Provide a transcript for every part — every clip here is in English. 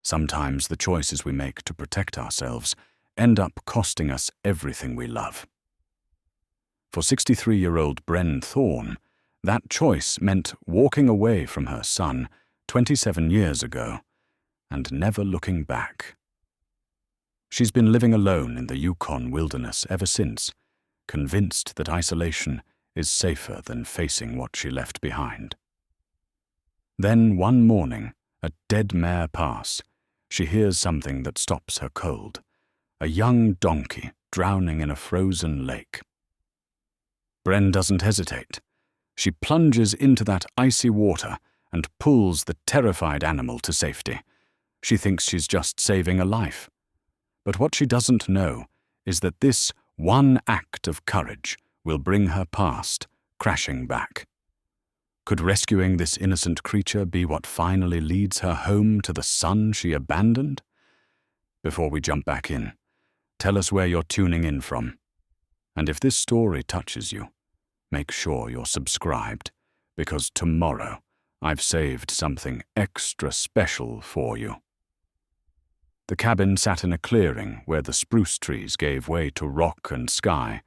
Sometimes the choices we make to protect ourselves end up costing us everything we love. For 63-year-old Bren Thorne, that choice meant walking away from her son 27 years ago and never looking back. She's been living alone in the Yukon wilderness ever since, convinced that isolation is safer than facing what she left behind. Then one morning, at Dead Mare Pass, she hears something that stops her cold: a young donkey drowning in a frozen lake. Bren doesn't hesitate. She plunges into that icy water and pulls the terrified animal to safety. She thinks she's just saving a life. But what she doesn't know is that this one act of courage will bring her past crashing back. Could rescuing this innocent creature be what finally leads her home to the son she abandoned? Before we jump back in, tell us where you're tuning in from. And if this story touches you, make sure you're subscribed, because tomorrow I've saved something extra special for you. The cabin sat in a clearing where the spruce trees gave way to rock and sky,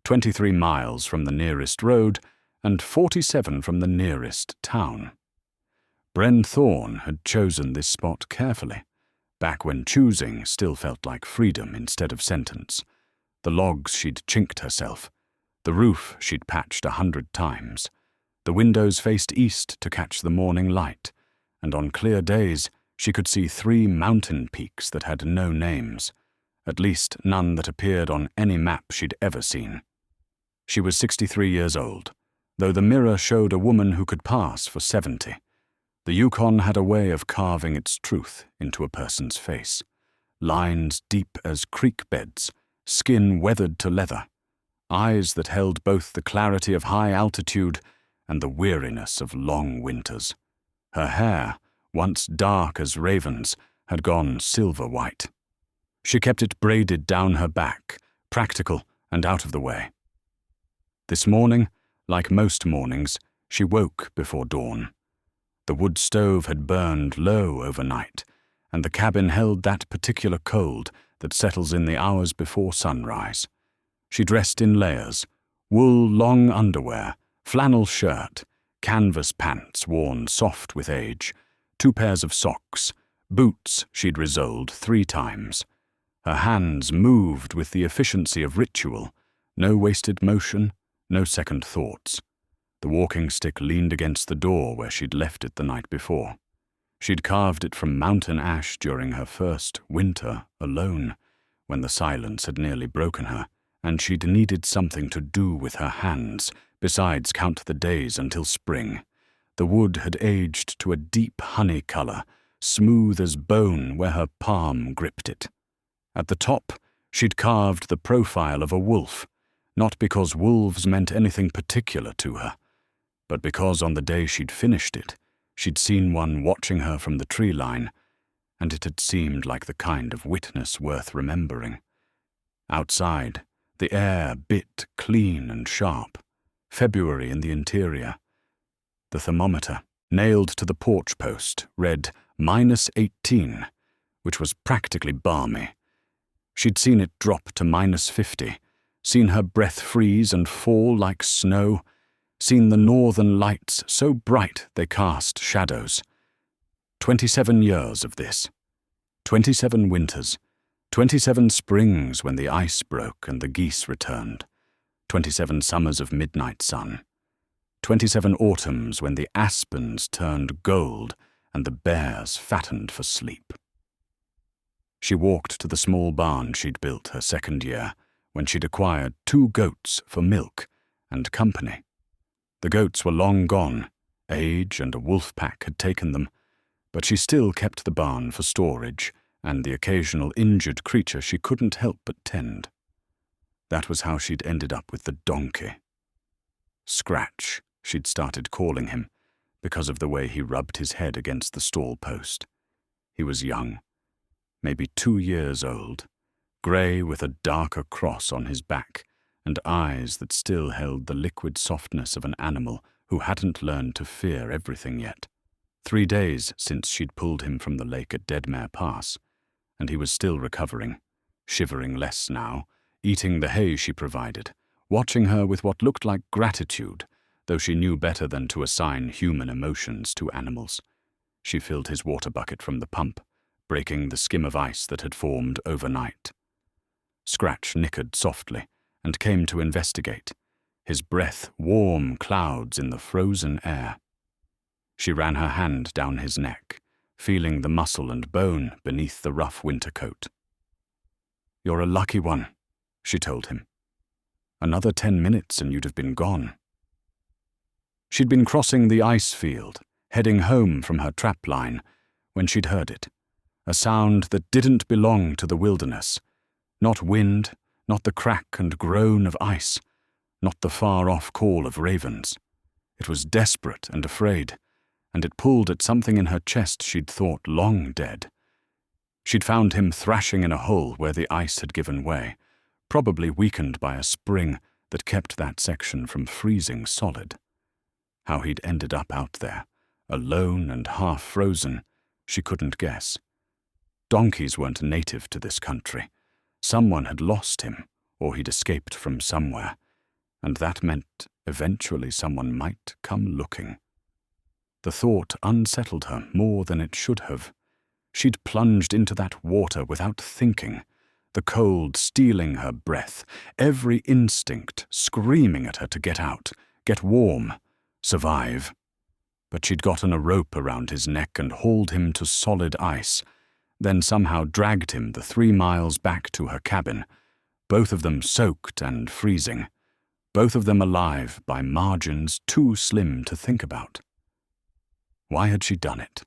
23 miles from the nearest road and 47 from the nearest town. Bren Thorne had chosen this spot carefully, back when choosing still felt like freedom instead of sentence. The logs she'd chinked herself, the roof she'd patched 100 times. The windows faced east to catch the morning light, and on clear days she could see 3 mountain peaks that had no names, at least none that appeared on any map she'd ever seen. She was 63 years old, though the mirror showed a woman who could pass for 70. The Yukon had a way of carving its truth into a person's face. Lines deep as creek beds, skin weathered to leather, eyes that held both the clarity of high altitude and the weariness of long winters. Her hair, once dark as ravens, had gone silver-white. She kept it braided down her back, practical and out of the way. This morning, like most mornings, she woke before dawn. The wood stove had burned low overnight, and the cabin held that particular cold that settles in the hours before sunrise. She dressed in layers: wool long underwear, flannel shirt, canvas pants worn soft with age, 2 pairs of socks, boots she'd resoled 3 times. Her hands moved with the efficiency of ritual, no wasted motion, no second thoughts. The walking stick leaned against the door where she'd left it the night before. She'd carved it from mountain ash during her first winter alone, when the silence had nearly broken her, and she'd needed something to do with her hands, besides count the days until spring. The wood had aged to a deep honey color, smooth as bone where her palm gripped it. At the top, she'd carved the profile of a wolf, not because wolves meant anything particular to her, but because on the day she'd finished it, she'd seen one watching her from the tree line, and it had seemed like the kind of witness worth remembering. Outside, the air bit clean and sharp. February in the interior. The thermometer, nailed to the porch post, read -18, which was practically balmy. She'd seen it drop to -50, seen her breath freeze and fall like snow, seen the northern lights so bright they cast shadows. 27 years of this. 27 winters. 27 springs when the ice broke and the geese returned. 27 summers of midnight sun. 27 autumns when the aspens turned gold and the bears fattened for sleep. She walked to the small barn she'd built her second year, when she'd acquired 2 goats for milk and company. The goats were long gone, age and a wolf pack had taken them, but she still kept the barn for storage and the occasional injured creature she couldn't help but tend. That was how she'd ended up with the donkey. Scratch, she'd started calling him, because of the way he rubbed his head against the stall post. He was young, maybe 2 years old, grey with a darker cross on his back and eyes that still held the liquid softness of an animal who hadn't learned to fear everything yet. 3 days since she'd pulled him from the lake at Dead Mare Pass, and he was still recovering, shivering less now, eating the hay she provided, watching her with what looked like gratitude, though she knew better than to assign human emotions to animals. She filled his water bucket from the pump, breaking the skim of ice that had formed overnight. Scratch nickered softly and came to investigate, his breath warm clouds in the frozen air. She ran her hand down his neck, feeling the muscle and bone beneath the rough winter coat. "You're a lucky one," she told him. "Another 10 minutes and you'd have been gone." She'd been crossing the ice field, heading home from her trap line, when she'd heard it, a sound that didn't belong to the wilderness. Not wind, not the crack and groan of ice, not the far-off call of ravens. It was desperate and afraid, and it pulled at something in her chest she'd thought long dead. She'd found him thrashing in a hole where the ice had given way, probably weakened by a spring that kept that section from freezing solid. How he'd ended up out there, alone and half-frozen, she couldn't guess. Donkeys weren't native to this country. Someone had lost him, or he'd escaped from somewhere, and that meant eventually someone might come looking. The thought unsettled her more than it should have. She'd plunged into that water without thinking, the cold stealing her breath, every instinct screaming at her to get out, get warm, survive. But she'd gotten a rope around his neck and hauled him to solid ice, then somehow dragged him the 3 miles back to her cabin, both of them soaked and freezing, both of them alive by margins too slim to think about. Why had she done it?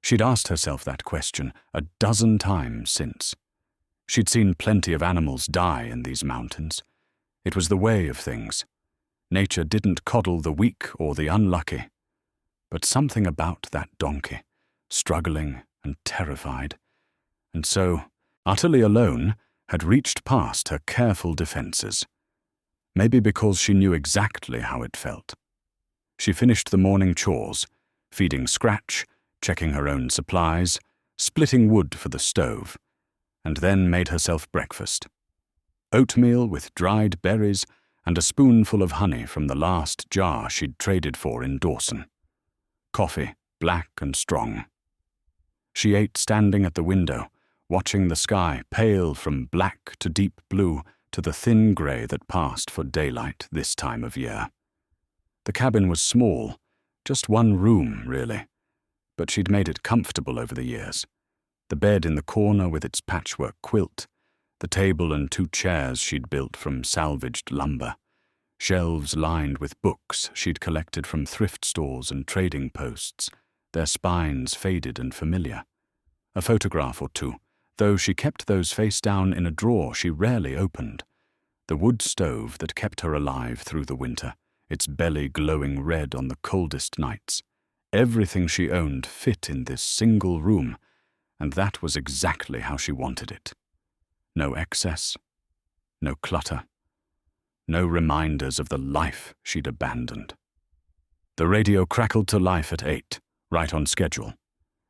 She'd asked herself that question a dozen times since. She'd seen plenty of animals die in these mountains. It was the way of things. Nature didn't coddle the weak or the unlucky. But something about that donkey, struggling and terrified, and so, utterly alone, had reached past her careful defenses. Maybe because she knew exactly how it felt. She finished the morning chores, feeding Scratch, checking her own supplies, splitting wood for the stove, and then made herself breakfast. Oatmeal with dried berries and a spoonful of honey from the last jar she'd traded for in Dawson. Coffee, black and strong. She ate standing at the window, watching the sky pale from black to deep blue to the thin grey that passed for daylight this time of year. The cabin was small, just one room, really, but she'd made it comfortable over the years. The bed in the corner with its patchwork quilt, the table and 2 chairs she'd built from salvaged lumber, shelves lined with books she'd collected from thrift stores and trading posts, their spines faded and familiar. A photograph or 2, though she kept those face down in a drawer she rarely opened. The wood stove that kept her alive through the winter, its belly glowing red on the coldest nights. Everything she owned fit in this single room, and that was exactly how she wanted it. No excess, no clutter, no reminders of the life she'd abandoned. The radio crackled to life at 8, right on schedule.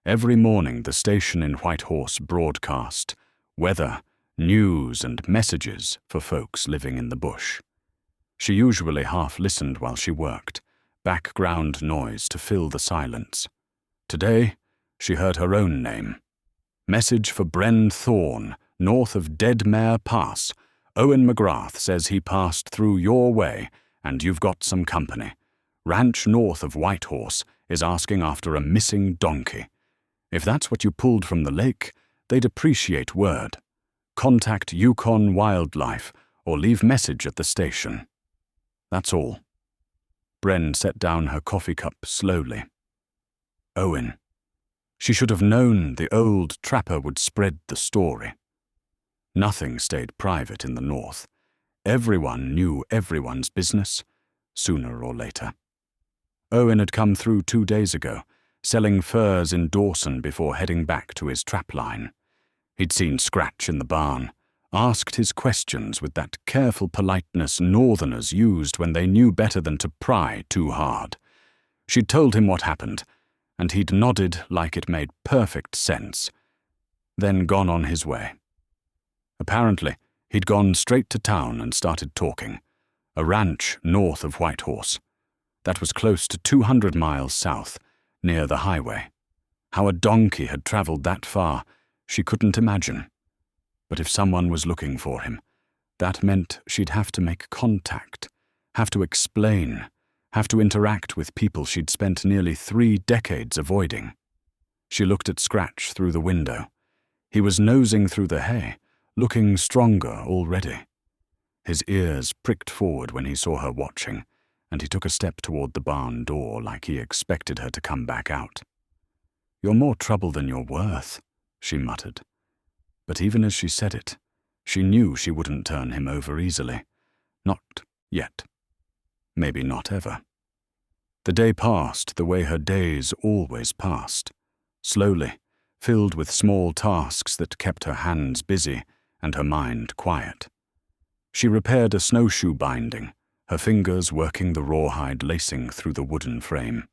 Every morning the station in Whitehorse broadcast weather, news and messages for folks living in the bush. She usually half-listened while she worked, background noise to fill the silence. Today, she heard her own name. Message for Bren Thorne, north of Dead Mare Pass. Owen McGrath says he passed through your way, and you've got some company. Ranch north of Whitehorse is asking after a missing donkey. If that's what you pulled from the lake, they'd appreciate word. Contact Yukon Wildlife or leave message at the station. That's all. Bren set down her coffee cup slowly. Owen. She should have known the old trapper would spread the story. Nothing stayed private in the north. Everyone knew everyone's business, sooner or later. Owen had come through 2 days ago, selling furs in Dawson before heading back to his trapline. He'd seen Scratch in the barn, asked his questions with that careful politeness northerners used when they knew better than to pry too hard. She'd told him what happened, and he'd nodded like it made perfect sense, then gone on his way. Apparently, he'd gone straight to town and started talking. A ranch north of Whitehorse. That was close to 200 miles south, near the highway. How a donkey had traveled that far, she couldn't imagine. But if someone was looking for him, that meant she'd have to make contact, have to explain, have to interact with people she'd spent nearly 3 decades avoiding. She looked at Scratch through the window. He was nosing through the hay, looking stronger already. His ears pricked forward when he saw her watching, and he took a step toward the barn door like he expected her to come back out. "You're more trouble than you're worth," she muttered. But even as she said it, she knew she wouldn't turn him over easily. Not yet. Maybe not ever. The day passed the way her days always passed, slowly, filled with small tasks that kept her hands busy and her mind quiet. She repaired a snowshoe binding, her fingers working the rawhide lacing through the wooden frame.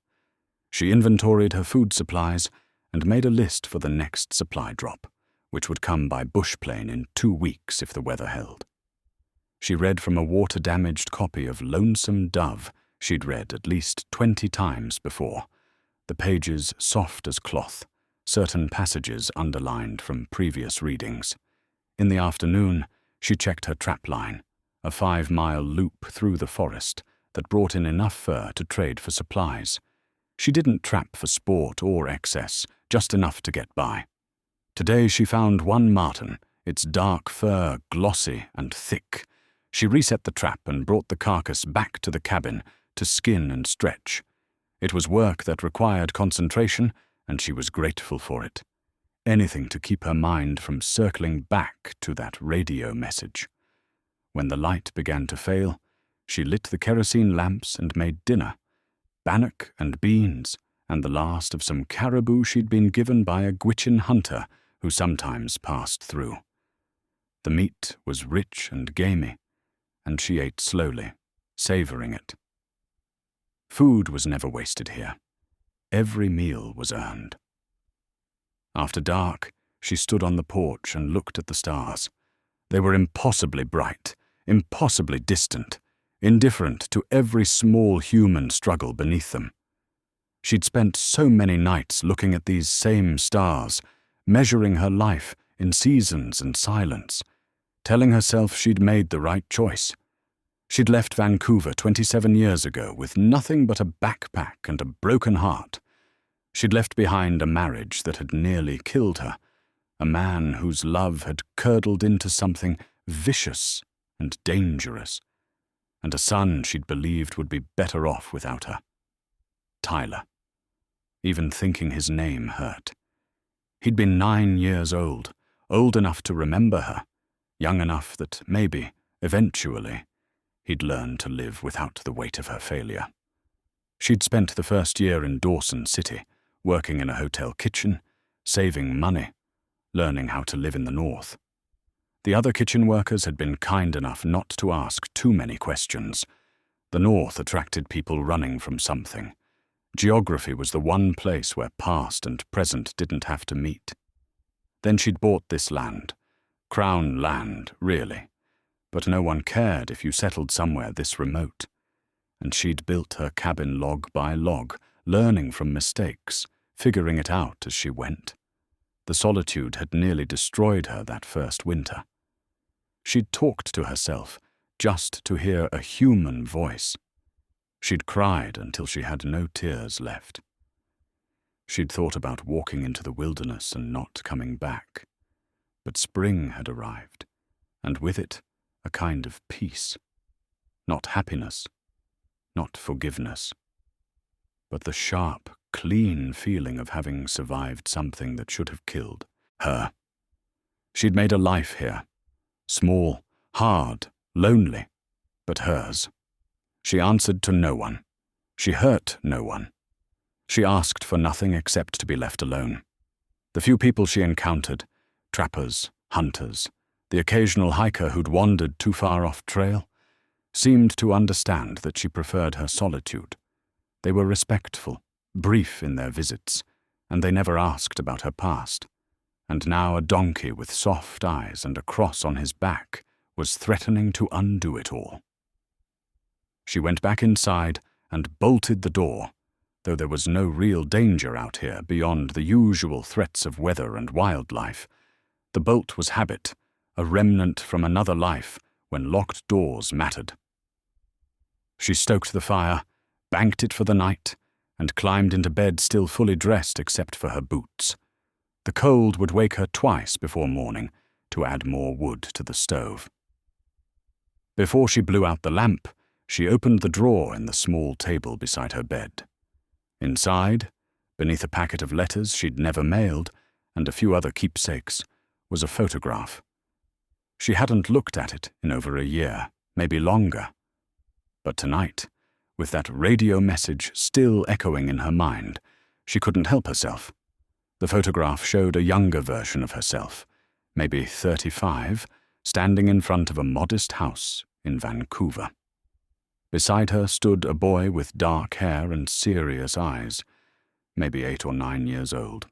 She inventoried her food supplies and made a list for the next supply drop, which would come by bush plane in 2 weeks if the weather held. She read from a water-damaged copy of Lonesome Dove she'd read at least 20 times before, the pages soft as cloth, certain passages underlined from previous readings. In the afternoon, she checked her trapline, a 5-mile loop through the forest that brought in enough fur to trade for supplies. She didn't trap for sport or excess, just enough to get by. Today she found one marten, its dark fur glossy and thick. She reset the trap and brought the carcass back to the cabin to skin and stretch. It was work that required concentration, and she was grateful for it. Anything to keep her mind from circling back to that radio message. When the light began to fail, she lit the kerosene lamps and made dinner. Bannock and beans, and the last of some caribou she'd been given by a Gwich'in hunter who sometimes passed through. The meat was rich and gamey, and she ate slowly, savoring it. Food was never wasted here. Every meal was earned. After dark, she stood on the porch and looked at the stars. They were impossibly bright, impossibly distant, indifferent to every small human struggle beneath them. She'd spent so many nights looking at these same stars, measuring her life in seasons and silence, telling herself she'd made the right choice. She'd left Vancouver 27 years ago with nothing but a backpack and a broken heart. She'd left behind a marriage that had nearly killed her, a man whose love had curdled into something vicious and dangerous, and a son she'd believed would be better off without her. Tyler. Even thinking his name hurt. He'd been 9 years old enough to remember her, young enough that maybe, eventually, he'd learn to live without the weight of her failure. She'd spent the first year in Dawson City, working in a hotel kitchen, saving money, learning how to live in the north. The other kitchen workers had been kind enough not to ask too many questions. The north attracted people running from something. Geography was the one place where past and present didn't have to meet. Then she'd bought this land. Crown land, really. But no one cared if you settled somewhere this remote. And she'd built her cabin log by log, learning from mistakes, figuring it out as she went. The solitude had nearly destroyed her that first winter. She'd talked to herself, just to hear a human voice. She'd cried until she had no tears left. She'd thought about walking into the wilderness and not coming back. But spring had arrived, and with it, a kind of peace. Not happiness, not forgiveness, but the sharp, clean feeling of having survived something that should have killed her. She'd made a life here, small, hard, lonely, but hers. She answered to no one. She hurt no one. She asked for nothing except to be left alone. The few people she encountered, trappers, hunters, the occasional hiker who'd wandered too far off trail, seemed to understand that she preferred her solitude. They were respectful, brief in their visits, and they never asked about her past. And now a donkey with soft eyes and a cross on his back was threatening to undo it all. She went back inside and bolted the door, though there was no real danger out here beyond the usual threats of weather and wildlife. The bolt was habit, a remnant from another life when locked doors mattered. She stoked the fire, banked it for the night, and climbed into bed still fully dressed except for her boots. The cold would wake her twice before morning to add more wood to the stove. Before she blew out the lamp, she opened the drawer in the small table beside her bed. Inside, beneath a packet of letters she'd never mailed and a few other keepsakes, was a photograph. She hadn't looked at it in over a year, maybe longer. But tonight, with that radio message still echoing in her mind, she couldn't help herself. The photograph showed a younger version of herself, maybe 35, standing in front of a modest house in Vancouver. Beside her stood a boy with dark hair and serious eyes, maybe 8 or 9 years old.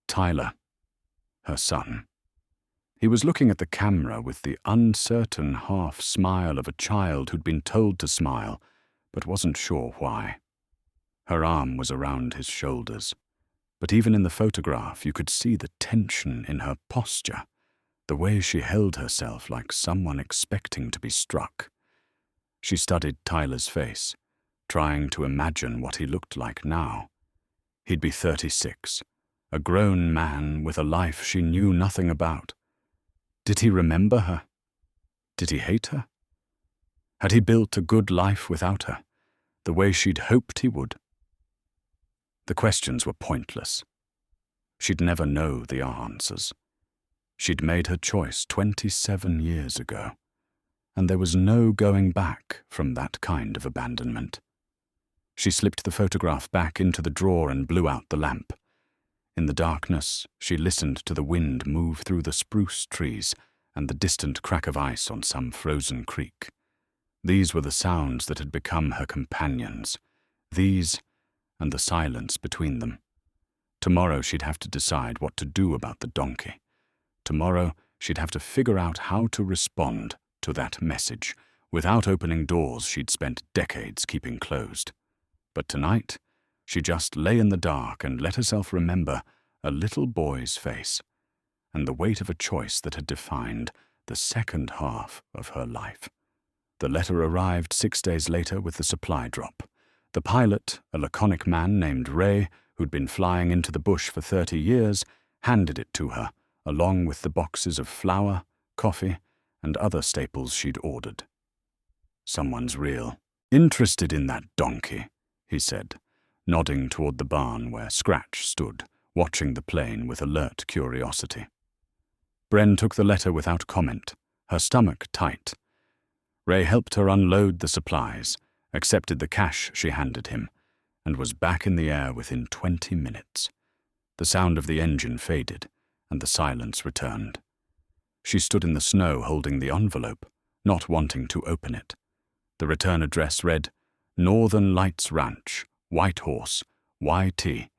Tyler, her son. He was looking at the camera with the uncertain half-smile of a child who'd been told to smile, but wasn't sure why. Her arm was around his shoulders, but even in the photograph you could see the tension in her posture, the way she held herself like someone expecting to be struck. She studied Tyler's face, trying to imagine what he looked like now. He'd be 36, a grown man with a life she knew nothing about. Did he remember her? Did he hate her? Had he built a good life without her, the way she'd hoped he would? The questions were pointless. She'd never know the answers. She'd made her choice 27 years ago, and there was no going back from that kind of abandonment. She slipped the photograph back into the drawer and blew out the lamp. In the darkness, she listened to the wind move through the spruce trees and the distant crack of ice on some frozen creek. These were the sounds that had become her companions, these and the silence between them. Tomorrow she'd have to decide what to do about the donkey. Tomorrow she'd have to figure out how to respond to that message without opening doors she'd spent decades keeping closed. But tonight, she just lay in the dark and let herself remember a little boy's face and the weight of a choice that had defined the second half of her life. The letter arrived 6 days later with the supply drop. The pilot, a laconic man named Ray, who'd been flying into the bush for 30 years, handed it to her, along with the boxes of flour, coffee, and other staples she'd ordered. "Someone's real interested in that donkey," he said, nodding toward the barn where Scratch stood, watching the plane with alert curiosity. Bren took the letter without comment, her stomach tight. Ray helped her unload the supplies, accepted the cash she handed him, and was back in the air within 20 minutes. The sound of the engine faded, and the silence returned. She stood in the snow holding the envelope, not wanting to open it. The return address read, Northern Lights Ranch, Whitehorse, YT,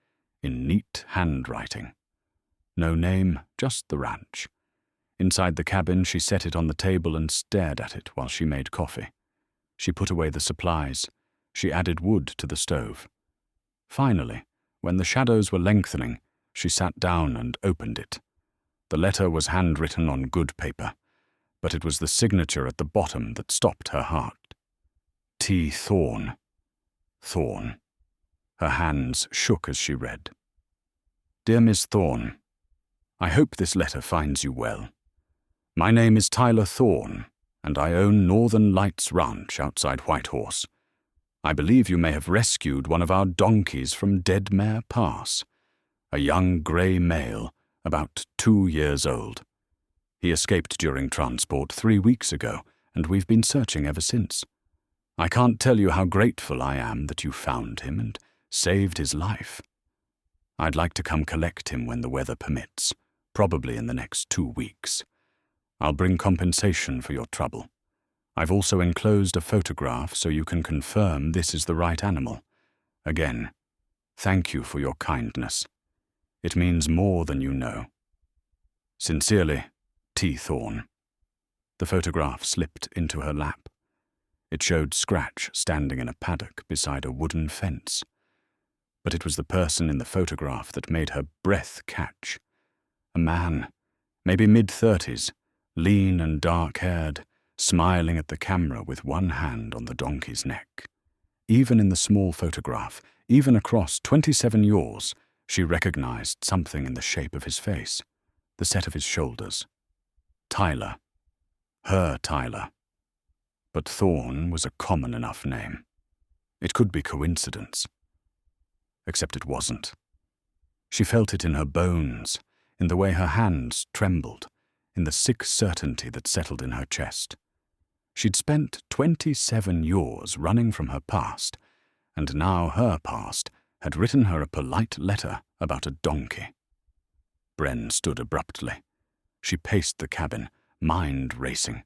in neat handwriting. No name, just the ranch. Inside the cabin, she set it on the table and stared at it while she made coffee. She put away the supplies. She added wood to the stove. Finally, when the shadows were lengthening, she sat down and opened it. The letter was handwritten on good paper, but it was the signature at the bottom that stopped her heart. T. Thorne. Thorne. Her hands shook as she read. Dear Miss Thorne, I hope this letter finds you well. My name is Tyler Thorne, and I own Northern Lights Ranch outside Whitehorse. I believe you may have rescued one of our donkeys from Dead Mare Pass, a young grey male, about 2 years old. He escaped during transport 3 weeks ago, and we've been searching ever since. I can't tell you how grateful I am that you found him and saved his life. I'd like to come collect him when the weather permits, probably in the next 2 weeks. I'll bring compensation for your trouble. I've also enclosed a photograph so you can confirm this is the right animal. Again, Thank you for your kindness. It means more than you know. Sincerely, T. Thorne. The photograph slipped into her lap. It showed Scratch standing in a paddock beside a wooden fence. But it was the person in the photograph that made her breath catch. A man, maybe mid-30s, lean and dark-haired, smiling at the camera with one hand on the donkey's neck. Even in the small photograph, even across 27 yaws, she recognized something in the shape of his face, the set of his shoulders. Tyler. Her Tyler. But Thorne was a common enough name. It could be coincidence. Except it wasn't. She felt it in her bones, in the way her hands trembled, in the sick certainty that settled in her chest. She'd spent 27 years running from her past, and now her past had written her a polite letter about a donkey. Bren stood abruptly. She paced the cabin, mind racing.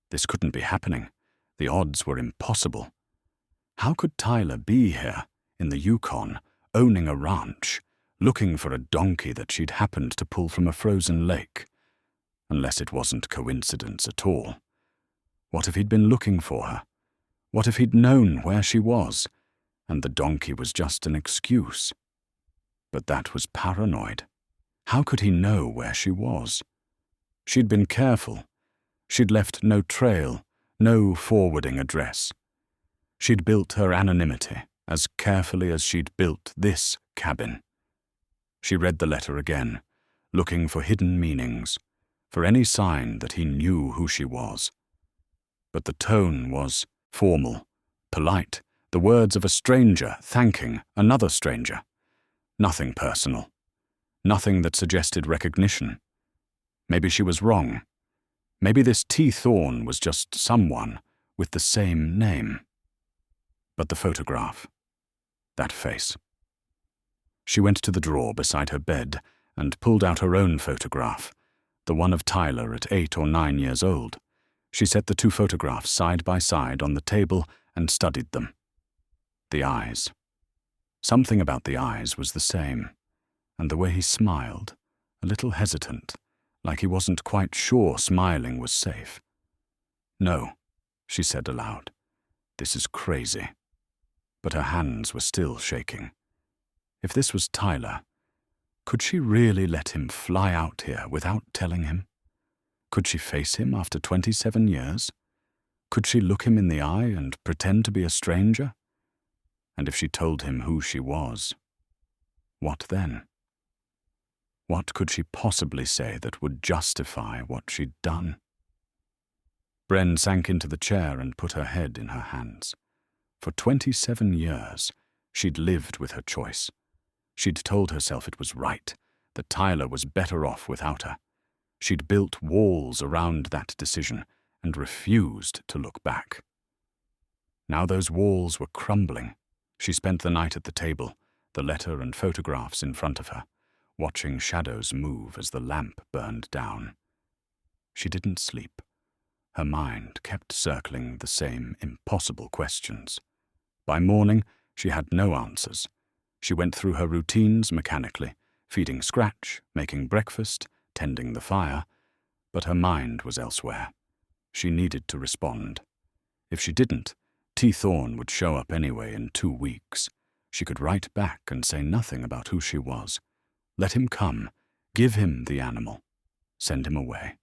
This couldn't be happening. The odds were impossible. How could Tyler be here, in the Yukon, owning a ranch, looking for a donkey that she'd happened to pull from a frozen lake? Unless it wasn't coincidence at all. What if he'd been looking for her? What if he'd known where she was, and the donkey was just an excuse? But that was paranoid. How could he know where she was? She'd been careful. She'd left no trail, no forwarding address. She'd built her anonymity as carefully as she'd built this cabin. She read the letter again, looking for hidden meanings, for any sign that he knew who she was. But the tone was formal, polite, the words of a stranger thanking another stranger. Nothing personal. Nothing that suggested recognition. Maybe she was wrong. Maybe this T. Thorne was just someone with the same name. But the photograph. That face. She went to the drawer beside her bed and pulled out her own photograph, the one of Tyler at 8 or 9 years old. She set the two photographs side by side on the table and studied them. The eyes. Something about the eyes was the same, and the way he smiled, a little hesitant, like he wasn't quite sure smiling was safe. No, she said aloud. This is crazy. But her hands were still shaking. If this was Tyler, could she really let him fly out here without telling him? Could she face him after 27 years? Could she look him in the eye and pretend to be a stranger? And if she told him who she was, what then? What could she possibly say that would justify what she'd done? Bren sank into the chair and put her head in her hands. For 27 years, she'd lived with her choice. She'd told herself it was right, that Tyler was better off without her. She'd built walls around that decision and refused to look back. Now those walls were crumbling. She spent the night at the table, the letter and photographs in front of her, watching shadows move as the lamp burned down. She didn't sleep. Her mind kept circling the same impossible questions. By morning, she had no answers. She went through her routines mechanically, feeding Scratch, making breakfast, tending the fire, but her mind was elsewhere. She needed to respond. If she didn't, T. Thorne would show up anyway in 2 weeks. She could write back and say nothing about who she was. Let him come, give him the animal, send him away.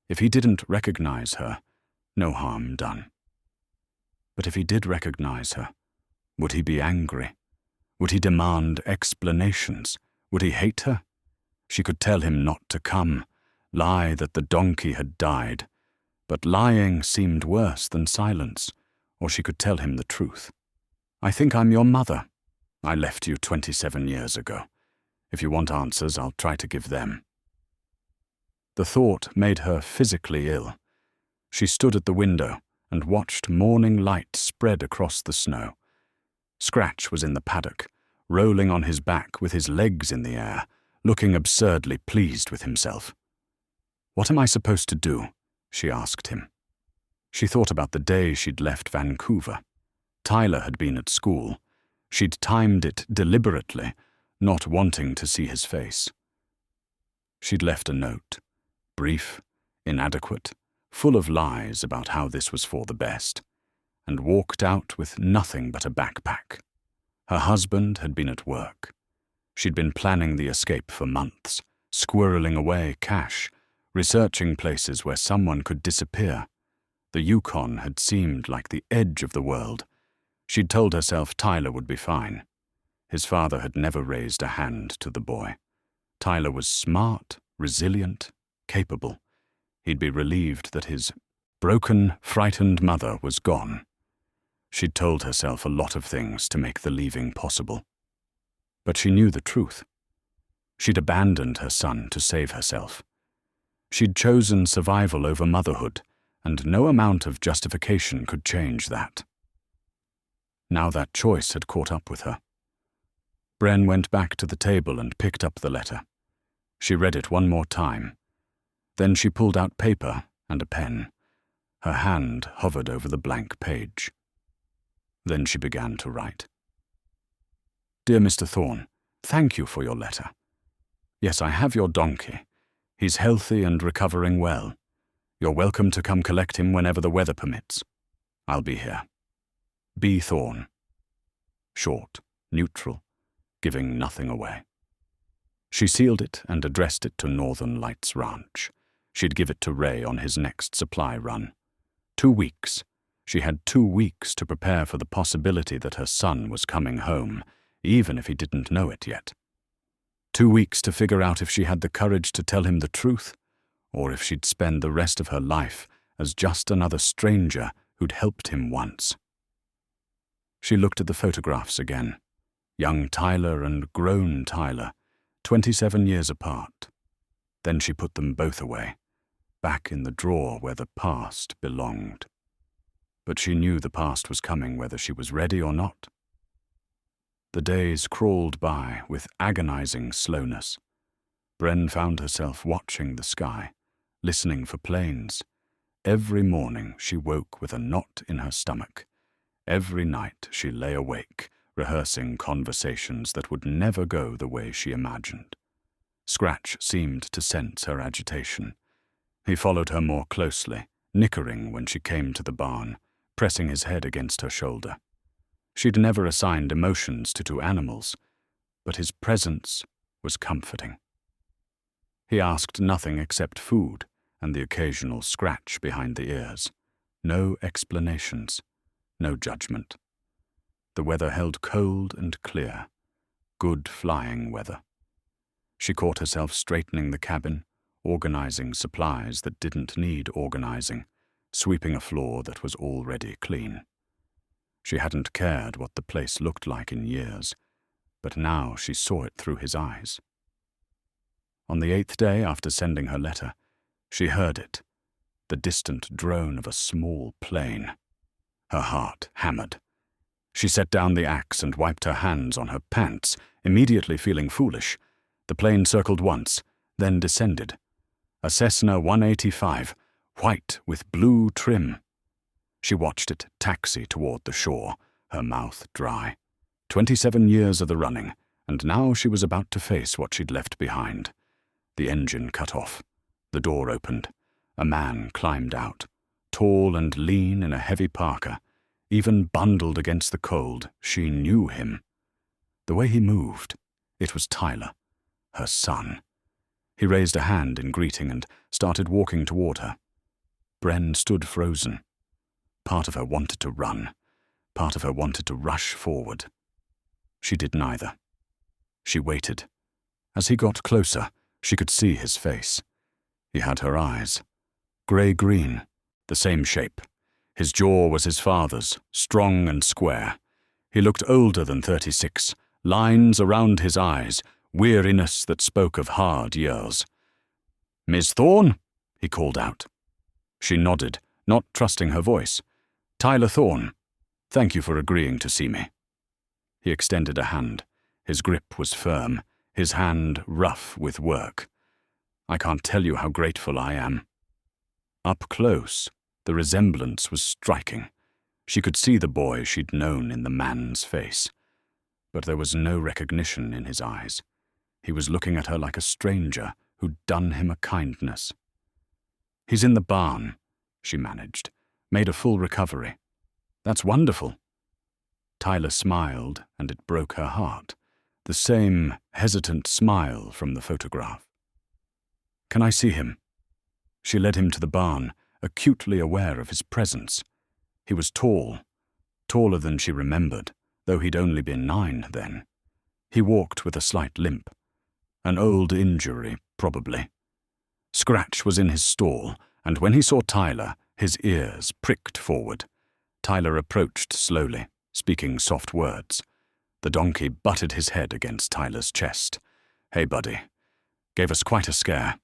If he didn't recognize her, no harm done. But if he did recognize her, would he be angry? Would he demand explanations? Would he hate her? She could tell him not to come, lie that the donkey had died. But lying seemed worse than silence, or she could tell him the truth. I think I'm your mother. I left you 27 years ago. If you want answers, I'll try to give them. The thought made her physically ill. She stood at the window and watched morning light spread across the snow. Scratch was in the paddock, rolling on his back with his legs in the air, looking absurdly pleased with himself. "What am I supposed to do?" she asked him. She thought about the day she'd left Vancouver. Tyler had been at school. She'd timed it deliberately, not wanting to see his face. She'd left a note, brief, inadequate, full of lies about how this was for the best, and walked out with nothing but a backpack. Her husband had been at work. She'd been planning the escape for months, squirreling away cash, researching places where someone could disappear. The Yukon had seemed like the edge of the world. She'd told herself Tyler would be fine. His father had never raised a hand to the boy. Tyler was smart, resilient, capable. He'd be relieved that his broken, frightened mother was gone. She'd told herself a lot of things to make the leaving possible. But she knew the truth. She'd abandoned her son to save herself. She'd chosen survival over motherhood, and no amount of justification could change that. Now that choice had caught up with her. Bren went back to the table and picked up the letter. She read it one more time. Then she pulled out paper and a pen. Her hand hovered over the blank page. Then she began to write. Dear Mr. Thorne, thank you for your letter. Yes, I have your donkey. He's healthy and recovering well. You're welcome to come collect him whenever the weather permits. I'll be here. B. Thorne. Short, neutral, giving nothing away. She sealed it and addressed it to Northern Lights Ranch. She'd give it to Ray on his next supply run. 2 weeks. She had 2 weeks to prepare for the possibility that her son was coming home, even if he didn't know it yet. 2 weeks to figure out if she had the courage to tell him the truth, or if she'd spend the rest of her life as just another stranger who'd helped him once. She looked at the photographs again. Young Tyler and grown Tyler, 27 years apart. Then she put them both away, back in the drawer where the past belonged. But she knew the past was coming whether she was ready or not. The days crawled by with agonizing slowness. Bren found herself watching the sky, listening for planes. Every morning she woke with a knot in her stomach. Every night she lay awake, rehearsing conversations that would never go the way she imagined. Scratch seemed to sense her agitation. He followed her more closely, nickering when she came to the barn, pressing his head against her shoulder. She'd never assigned emotions to 2 animals, but his presence was comforting. He asked nothing except food and the occasional scratch behind the ears. No explanations, no judgment. The weather held cold and clear, good flying weather. She caught herself straightening the cabin, organizing supplies that didn't need organizing, sweeping a floor that was already clean. She hadn't cared what the place looked like in years, but now she saw it through his eyes. On the 8th day after sending her letter, she heard it, the distant drone of a small plane. Her heart hammered. She set down the axe and wiped her hands on her pants, immediately feeling foolish. The plane circled once, then descended. A Cessna 185, white with blue trim. She watched it taxi toward the shore, her mouth dry. 27 years of the running, and now she was about to face what she'd left behind. The engine cut off. The door opened. A man climbed out, tall and lean in a heavy parka. Even bundled against the cold, she knew him. The way he moved, it was Tyler, her son. He raised a hand in greeting and started walking toward her. Bren stood frozen. Part of her wanted to run. Part of her wanted to rush forward. She did neither. She waited. As he got closer, she could see his face. He had her eyes. Grey-green, the same shape. His jaw was his father's, strong and square. He looked older than 36, lines around his eyes, weariness that spoke of hard years. "Miss Thorne?" he called out. She nodded, not trusting her voice. "Tyler Thorne. Thank you for agreeing to see me." He extended a hand. His grip was firm, his hand rough with work. "I can't tell you how grateful I am." Up close, the resemblance was striking. She could see the boy she'd known in the man's face. but there was no recognition in his eyes. He was looking at her like a stranger who'd done him a kindness. "He's in the barn," she managed. "Made a full recovery." "That's wonderful." Tyler smiled, and it broke her heart. The same hesitant smile from the photograph. "Can I see him?" She led him to the barn, acutely aware of his presence. He was tall, taller than she remembered, though he'd only been 9 then. He walked with a slight limp. An old injury, probably. Scratch was in his stall, and when he saw Tyler, his ears pricked forward. Tyler approached slowly, speaking soft words. The donkey butted his head against Tyler's chest. "Hey, buddy." Gave us quite a scare.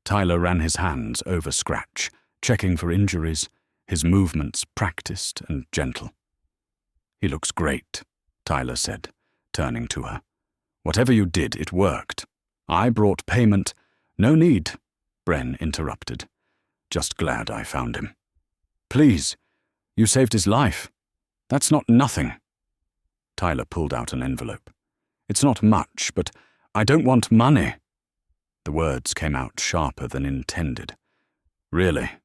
Tyler ran his hands over Scratch, checking for injuries, his movements practiced and gentle. "He looks great," Tyler said, turning to her. "Whatever you did, it worked. I brought payment—" "No need," Bren interrupted. "Just glad I found him." "Please, you saved his life. That's not nothing." Tyler pulled out an envelope. "It's not much, but I don't want money." The words came out sharper than intended. "Really?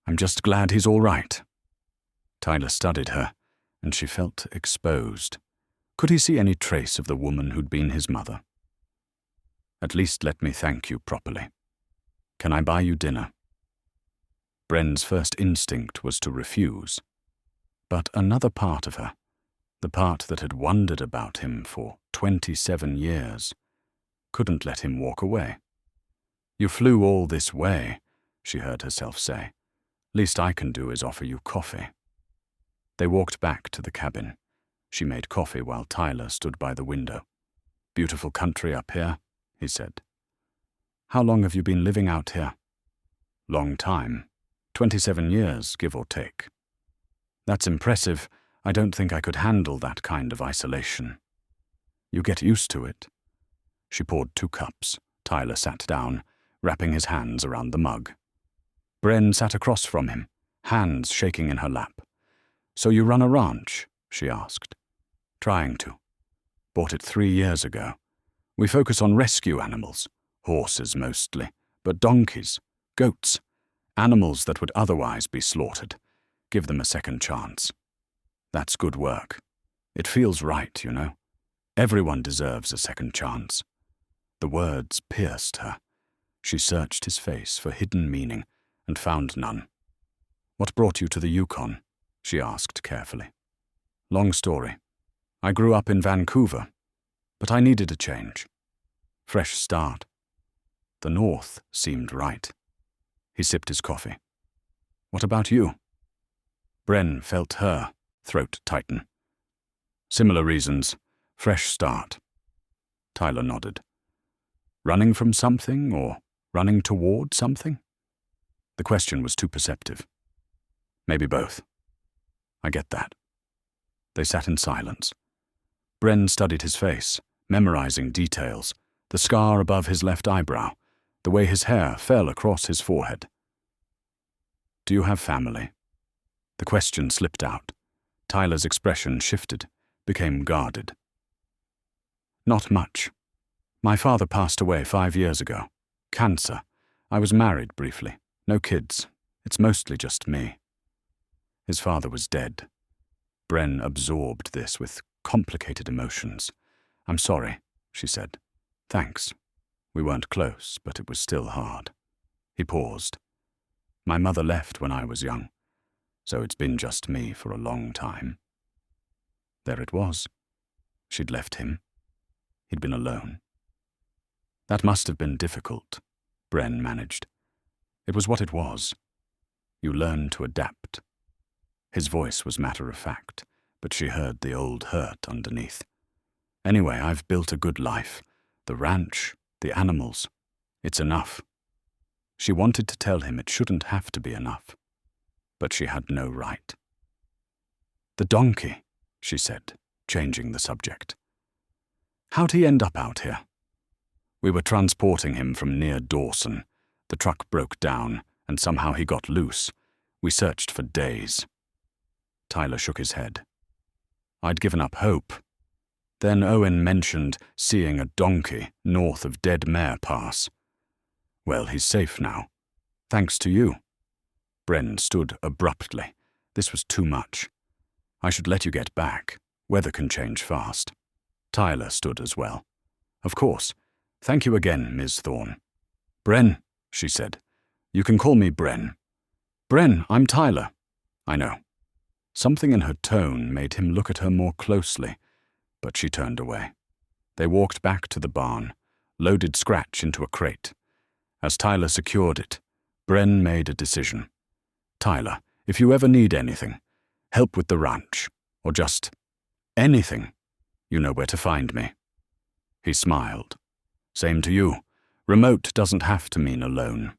I'm just glad he's all right." Tyler studied her, and she felt exposed. Could he see any trace of the woman who'd been his mother? "At least let me thank you properly. Can I buy you dinner?" Bren's first instinct was to refuse. But another part of her, the part that had wondered about him for 27 years, couldn't let him walk away. "You flew all this way," she heard herself say. "Least I can do is offer you coffee." They walked back to the cabin. She made coffee while Tyler stood by the window. "Beautiful country up here," he said. "How long have you been living out here?" "Long time. 27 years, give or take." "That's impressive. I don't think I could handle that kind of isolation." "You get used to it." She poured 2 cups. Tyler sat down, wrapping his hands around the mug. Bren sat across from him, hands shaking in her lap. "So you run a ranch?" she asked. "Trying to. Bought it 3 years ago. We focus on rescue animals, horses mostly, but donkeys, goats, animals that would otherwise be slaughtered. Give them a second chance. That's good work. It feels right, you know. Everyone deserves a second chance." The words pierced her. She searched his face for hidden meaning and found none. "What brought you to the Yukon?" she asked carefully. "Long story. I grew up in Vancouver, but I needed a change. Fresh start. The North seemed right." He sipped his coffee. "What about you?" Bren felt her throat tighten. "Similar reasons. Fresh start." Tyler nodded. "Running from something or running toward something?" The question was too perceptive. "Maybe both." "I get that." They sat in silence. Bren studied his face, memorizing details, the scar above his left eyebrow, the way his hair fell across his forehead. "Do you have family?" The question slipped out. Tyler's expression shifted, became guarded. "Not much. My father passed away 5 years ago. Cancer. I was married briefly. No kids. It's mostly just me." His father was dead. Bren absorbed this with complicated emotions. "I'm sorry," she said. "Thanks. We weren't close, but it was still hard." He paused. "My mother left when I was young, so it's been just me for a long time." There it was. She'd left him. He'd been alone. "That must have been difficult," Bren managed. "It was what it was. You learn to adapt." His voice was matter-of-fact, but she heard the old hurt underneath. "Anyway, I've built a good life. The ranch, the animals. It's enough." She wanted to tell him it shouldn't have to be enough, but she had no right. "The donkey," she said, changing the subject. "How'd he end up out here?" "We were transporting him from near Dawson. The truck broke down, and somehow he got loose. We searched for days." Tyler shook his head. "I'd given up hope." Then Owen mentioned seeing a donkey north of Dead Mare Pass. Well, he's safe now. Thanks to you. Bren stood abruptly. This was too much. I should let you get back. Weather can change fast. Tyler stood as well. Of course. Thank you again, Ms. Thorne. Bren, she said. You can call me Bren. Bren, I'm Tyler. I know. Something in her tone made him look at her more closely, but she turned away. They walked back to the barn, loaded Scratch into a crate. As Tyler secured it, Bren made a decision. Tyler, if you ever need anything, help with the ranch, or just anything, you know where to find me. He smiled. Same to you. Remote doesn't have to mean alone.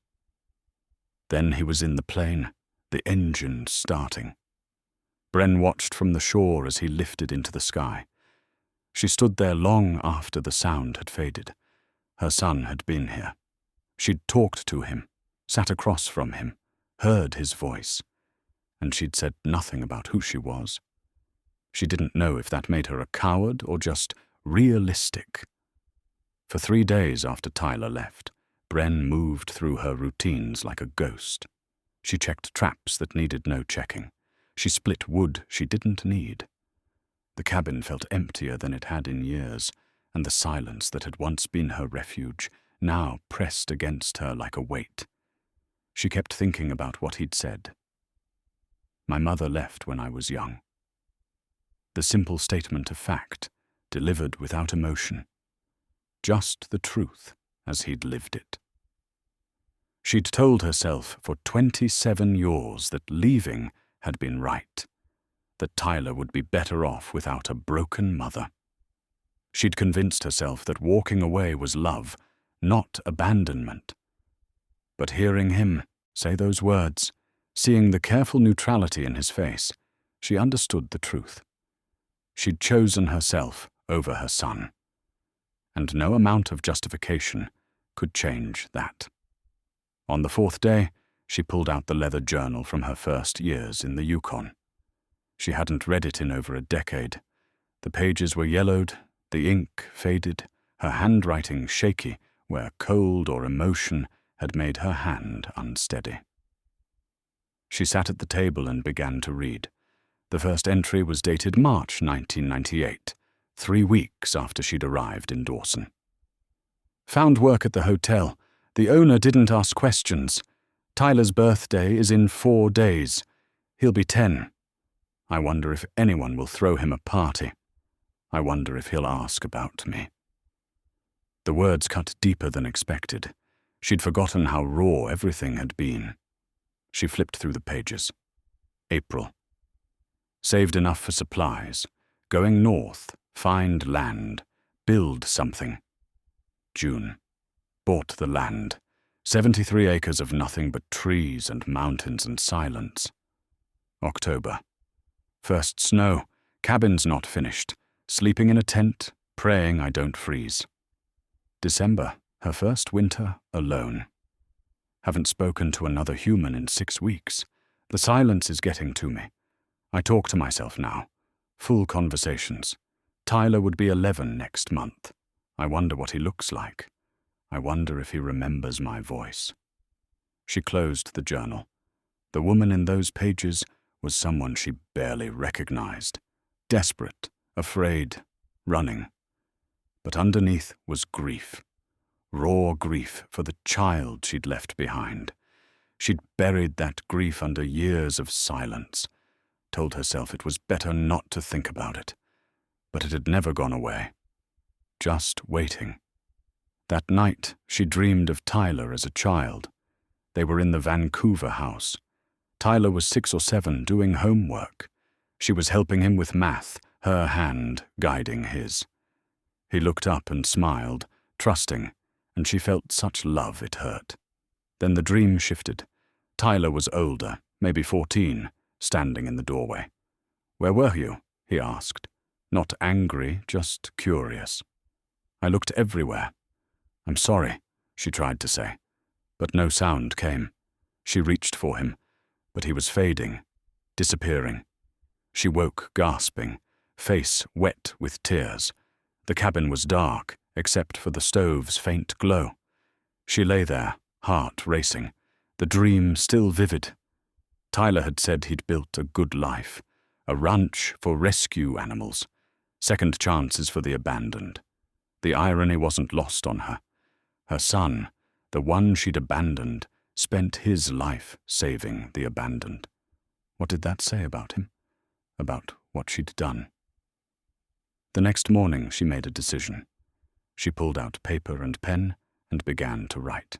Then he was in the plane, the engine starting. Bren watched from the shore as he lifted into the sky. She stood there long after the sound had faded. Her son had been here. She'd talked to him, sat across from him, heard his voice, and she'd said nothing about who she was. She didn't know if that made her a coward or just realistic. For 3 days after Tyler left, Bren moved through her routines like a ghost. She checked traps that needed no checking. She split wood she didn't need. The cabin felt emptier than it had in years, and the silence that had once been her refuge now pressed against her like a weight. She kept thinking about what he'd said. My mother left when I was young. The simple statement of fact, delivered without emotion. Just the truth as he'd lived it. She'd told herself for 27 years that leaving had been right, that Tyler would be better off without a broken mother. She'd convinced herself that walking away was love, not abandonment. But hearing him say those words, seeing the careful neutrality in his face, she understood the truth. She'd chosen herself over her son, and no amount of justification could change that. On the 4th day, she pulled out the leather journal from her first years in the Yukon. She hadn't read it in over a decade. The pages were yellowed, the ink faded, her handwriting shaky where cold or emotion had made her hand unsteady. She sat at the table and began to read. The first entry was dated March 1998, 3 weeks after she'd arrived in Dawson. Found work at the hotel. The owner didn't ask questions. Tyler's birthday is in 4 days. He'll be 10. I wonder if anyone will throw him a party. I wonder if he'll ask about me. The words cut deeper than expected. She'd forgotten how raw everything had been. She flipped through the pages. April. Saved enough for supplies. Going north. Find land. Build something. June. Bought the land. 73 acres of nothing but trees and mountains and silence. October. First snow. Cabin's not finished. Sleeping in a tent. Praying I don't freeze. December. Her first winter alone. Haven't spoken to another human in 6 weeks. The silence is getting to me. I talk to myself now. Full conversations. Tyler would be 11 next month. I wonder what he looks like. I wonder if he remembers my voice. She closed the journal. The woman in those pages was someone she barely recognized. Desperate, afraid, running. But underneath was grief. Raw grief for the child she'd left behind. She'd buried that grief under years of silence, told herself it was better not to think about it. But it had never gone away. Just waiting. That night, she dreamed of Tyler as a child. They were in the Vancouver house. Tyler was 6 or 7 doing homework. She was helping him with math, her hand guiding his. He looked up and smiled, trusting, and she felt such love it hurt. Then the dream shifted. Tyler was older, maybe 14, standing in the doorway. "Where were you?" he asked. Not angry, just curious. I looked everywhere. "I'm sorry," she tried to say, but no sound came. She reached for him, but he was fading, disappearing. She woke gasping, face wet with tears, The cabin was dark, except for the stove's faint glow. She lay there, heart racing, the dream still vivid. Tyler had said he'd built a good life, a ranch for rescue animals, second chances for the abandoned. The irony wasn't lost on her. Her son, the one she'd abandoned, spent his life saving the abandoned. What did that say about him? About what she'd done? The next morning she made a decision. She pulled out paper and pen and began to write.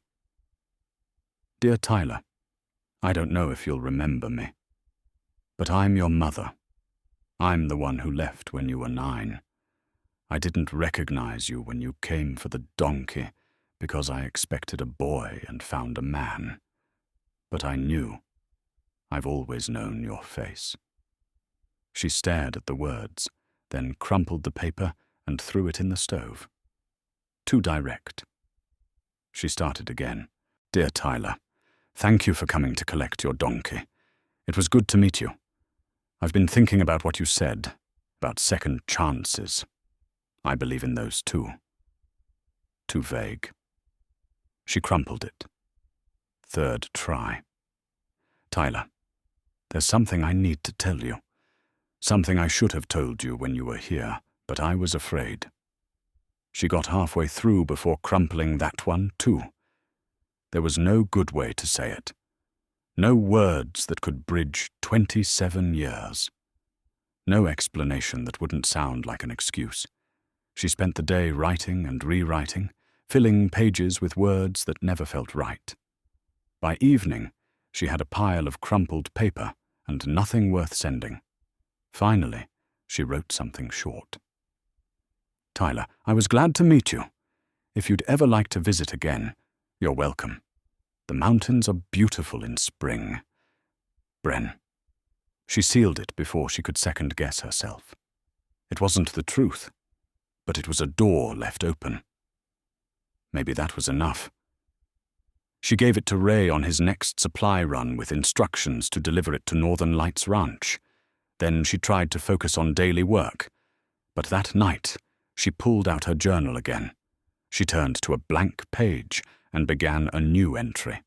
Dear Tyler, I don't know if you'll remember me, but I'm your mother. I'm the one who left when you were 9. I didn't recognize you when you came for the donkey because I expected a boy and found a man. But I knew. I've always known your face. She stared at the words, then crumpled the paper and threw it in the stove. Too direct. She started again. Dear Tyler, thank you for coming to collect your donkey. It was good to meet you. I've been thinking about what you said, about second chances. I believe in those too. Too vague. She crumpled it. Third try. Tyler, there's something I need to tell you. Something I should have told you when you were here, but I was afraid. She got halfway through before crumpling that one too. There was no good way to say it. No words that could bridge 27 years. No explanation that wouldn't sound like an excuse. She spent the day writing and rewriting, filling pages with words that never felt right. By evening, she had a pile of crumpled paper and nothing worth sending. Finally, she wrote something short. Tyler, I was glad to meet you. If you'd ever like to visit again, you're welcome. The mountains are beautiful in spring. Bren. She sealed it before she could second-guess herself. It wasn't the truth, but it was a door left open. Maybe that was enough. She gave it to Ray on his next supply run with instructions to deliver it to Northern Lights Ranch. Then she tried to focus on daily work. But that night, she pulled out her journal again. She turned to a blank page and began a new entry.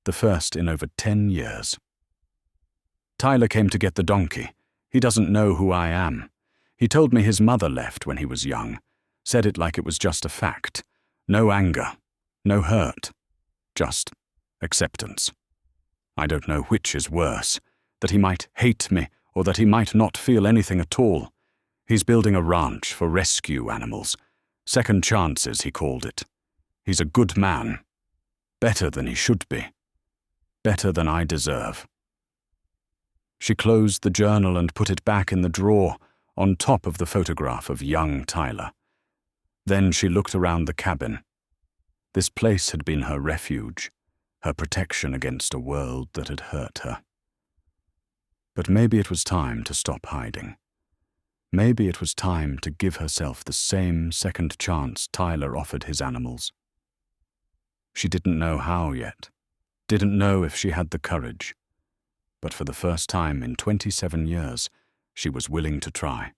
The first in over 10 years. Tyler came to get the donkey. He doesn't know who I am. He told me his mother left when he was young. Said it like it was just a fact. No anger. No hurt. Just acceptance. I don't know which is worse, that he might hate me or that he might not feel anything at all. He's building a ranch for rescue animals. Second chances, he called it. He's a good man. Better than he should be. Better than I deserve. She closed the journal and put it back in the drawer, on top of the photograph of young Tyler. Then she looked around the cabin. This place had been her refuge, her protection against a world that had hurt her. But maybe it was time to stop hiding. Maybe it was time to give herself the same second chance Tyler offered his animals. She didn't know how yet, didn't know if she had the courage. But for the first time in 27 years, she was willing to try.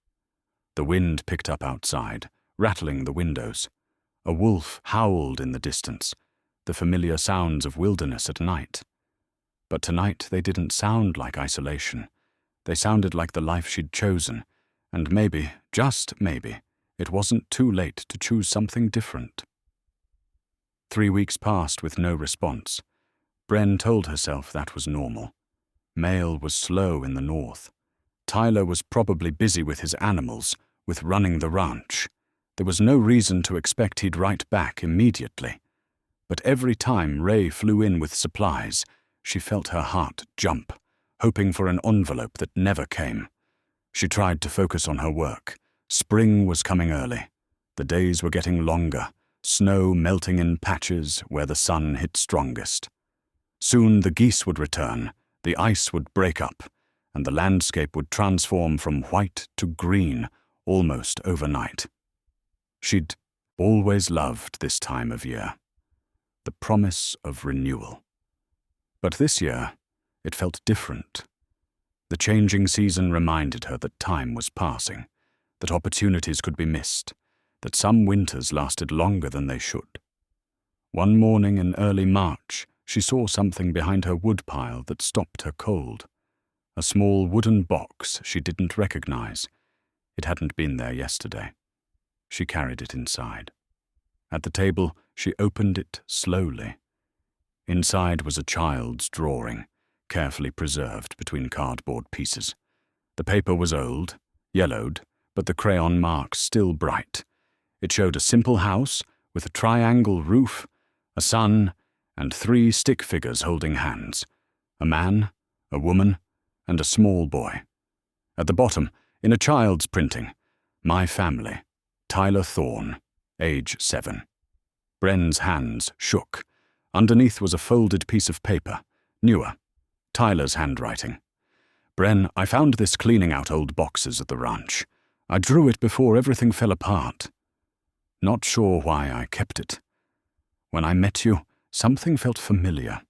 The wind picked up outside, rattling the windows. A wolf howled in the distance, the familiar sounds of wilderness at night. But tonight they didn't sound like isolation. They sounded like the life she'd chosen, and maybe, just maybe, it wasn't too late to choose something different. 3 weeks passed with no response. Bren told herself that was normal. Mail was slow in the north. Tyler was probably busy with his animals, with running the ranch. There was no reason to expect he'd write back immediately. But every time Ray flew in with supplies, she felt her heart jump, hoping for an envelope that never came. She tried to focus on her work. Spring was coming early. The days were getting longer, snow melting in patches where the sun hit strongest. Soon the geese would return, the ice would break up, and the landscape would transform from white to green almost overnight. She'd always loved this time of year, the promise of renewal. But this year, it felt different. The changing season reminded her that time was passing, that opportunities could be missed, that some winters lasted longer than they should. One morning in early March, she saw something behind her woodpile that stopped her cold. A small wooden box she didn't recognize. It hadn't been there yesterday. She carried it inside. At the table, she opened it slowly. Inside was a child's drawing, carefully preserved between cardboard pieces. The paper was old, yellowed, but the crayon marks still bright. It showed a simple house with a triangle roof, a sun, and 3 stick figures holding hands: a man, a woman, and a small boy. At the bottom, in a child's printing, "My family, Tyler Thorne, age 7. Bren's hands shook. Underneath was a folded piece of paper, newer, Tyler's handwriting. "Bren, I found this cleaning out old boxes at the ranch. I drew it before everything fell apart. Not sure why I kept it. When I met you, something felt familiar.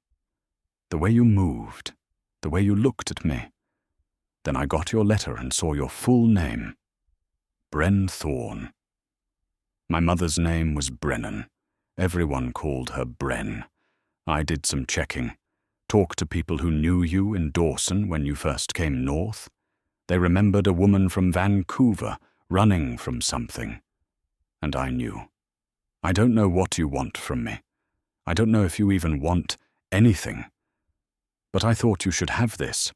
The way you moved, the way you looked at me. Then I got your letter and saw your full name. Bren Thorne. My mother's name was Brennan. Everyone called her Bren. I did some checking. Talked to people who knew you in Dawson when you first came north. They remembered a woman from Vancouver running from something. And I knew. I don't know what you want from me. I don't know if you even want anything. But I thought you should have this.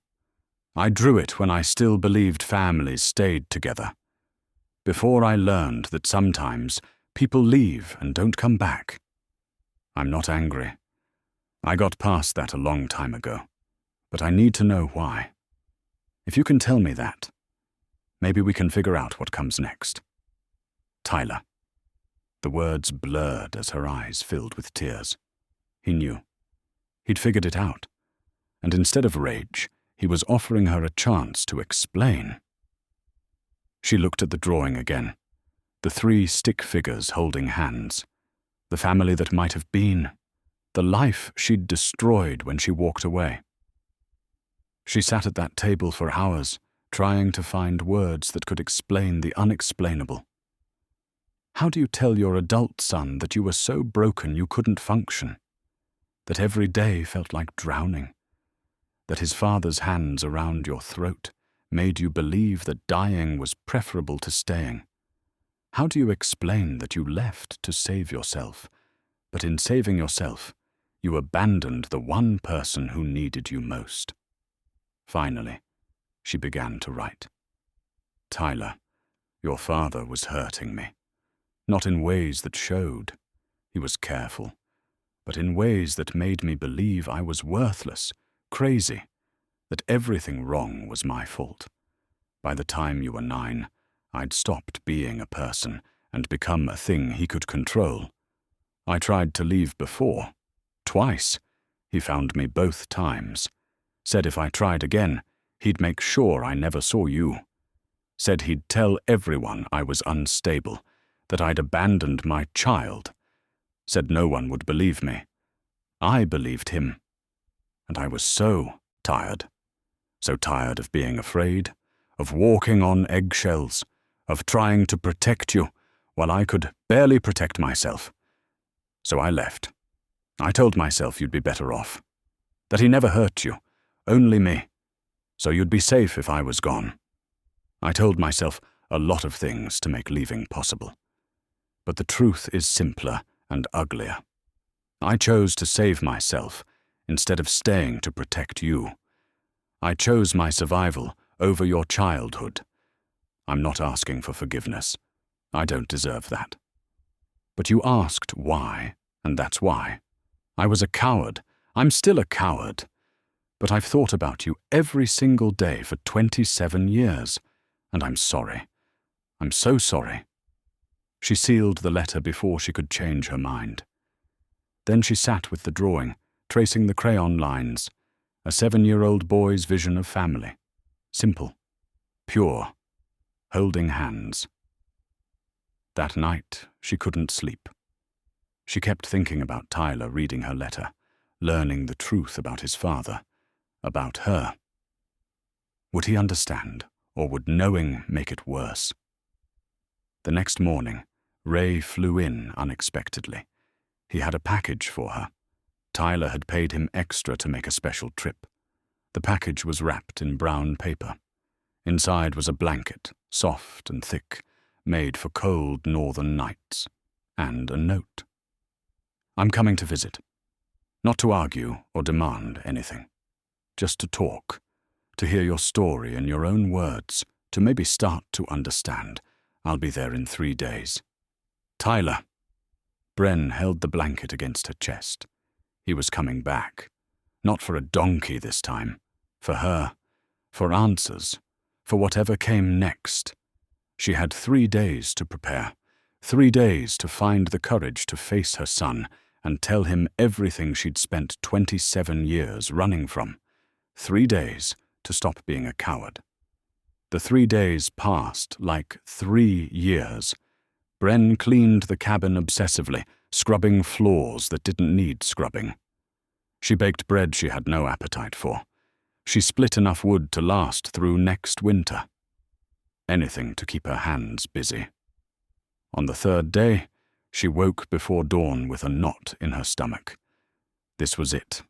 I drew it when I still believed families stayed together. Before I learned that sometimes people leave and don't come back. I'm not angry. I got past that a long time ago, but I need to know why. If you can tell me that, maybe we can figure out what comes next. Tyler." The words blurred as her eyes filled with tears. He knew. He'd figured it out. And instead of rage, he was offering her a chance to explain. She looked at the drawing again. The 3 stick figures holding hands. The family that might have been. The life she'd destroyed when she walked away. She sat at that table for hours, trying to find words that could explain the unexplainable. How do you tell your adult son that you were so broken you couldn't function? That every day felt like drowning? That his father's hands around your throat made you believe that dying was preferable to staying? How do you explain that you left to save yourself, but in saving yourself, you abandoned the one person who needed you most? Finally, she began to write. "Tyler, your father was hurting me. Not in ways that showed. He was careful, but in ways that made me believe I was worthless, crazy, that everything wrong was my fault. By the time you were 9, I'd stopped being a person and become a thing he could control. I tried to leave before. Twice. He found me both times. Said if I tried again, he'd make sure I never saw you. Said he'd tell everyone I was unstable, that I'd abandoned my child. Said no one would believe me. I believed him. And I was so tired. So tired of being afraid, of walking on eggshells, of trying to protect you while I could barely protect myself. So I left. I told myself you'd be better off. That he never hurt you, only me. So you'd be safe if I was gone. I told myself a lot of things to make leaving possible. But the truth is simpler and uglier. I chose to save myself instead of staying to protect you. I chose my survival over your childhood. I'm not asking for forgiveness. I don't deserve that. But you asked why, and that's why. I was a coward. I'm still a coward. But I've thought about you every single day for 27 years, and I'm sorry. I'm so sorry. She sealed the letter before she could change her mind. Then she sat with the drawing, tracing the crayon lines, a 7-year-old boy's vision of family. Simple, pure, holding hands. That night, she couldn't sleep. She kept thinking about Tyler reading her letter, learning the truth about his father, about her. Would he understand, or would knowing make it worse? The next morning, Ray flew in unexpectedly. He had a package for her. Tyler had paid him extra to make a special trip. The package was wrapped in brown paper. Inside was a blanket, soft and thick, made for cold northern nights, and a note. "I'm coming to visit. Not to argue or demand anything. Just to talk, to hear your story in your own words, to maybe start to understand. I'll be there in 3 days. Tyler." Bren held the blanket against her chest. He was coming back. Not for a donkey this time. For her. For answers. For whatever came next. She had 3 days to prepare. 3 days to find the courage to face her son and tell him everything she'd spent 27 years running from. 3 days to stop being a coward. The 3 days passed like 3 years. Bren cleaned the cabin obsessively, scrubbing floors that didn't need scrubbing. She baked bread she had no appetite for. She split enough wood to last through next winter. Anything to keep her hands busy. On the 3rd day, she woke before dawn with a knot in her stomach. This was it.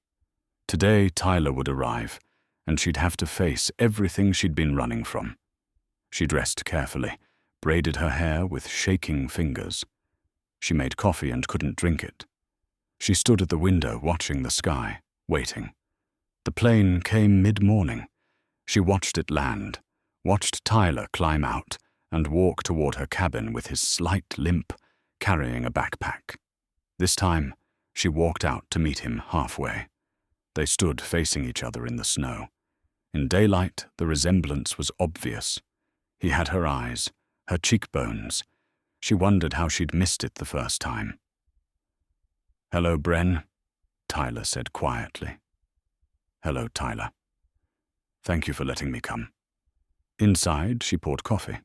Today Tyler would arrive, and she'd have to face everything she'd been running from. She dressed carefully, braided her hair with shaking fingers. She made coffee and couldn't drink it. She stood at the window watching the sky, waiting. The plane came mid-morning. She watched it land, watched Tyler climb out and walk toward her cabin with his slight limp, carrying a backpack. This time, she walked out to meet him halfway. They stood facing each other in the snow. In daylight, the resemblance was obvious. He had her eyes, her cheekbones. She wondered how she'd missed it the first time. "Hello, Bren," Tyler said quietly. "Hello, Tyler. Thank you for letting me come." Inside, she poured coffee.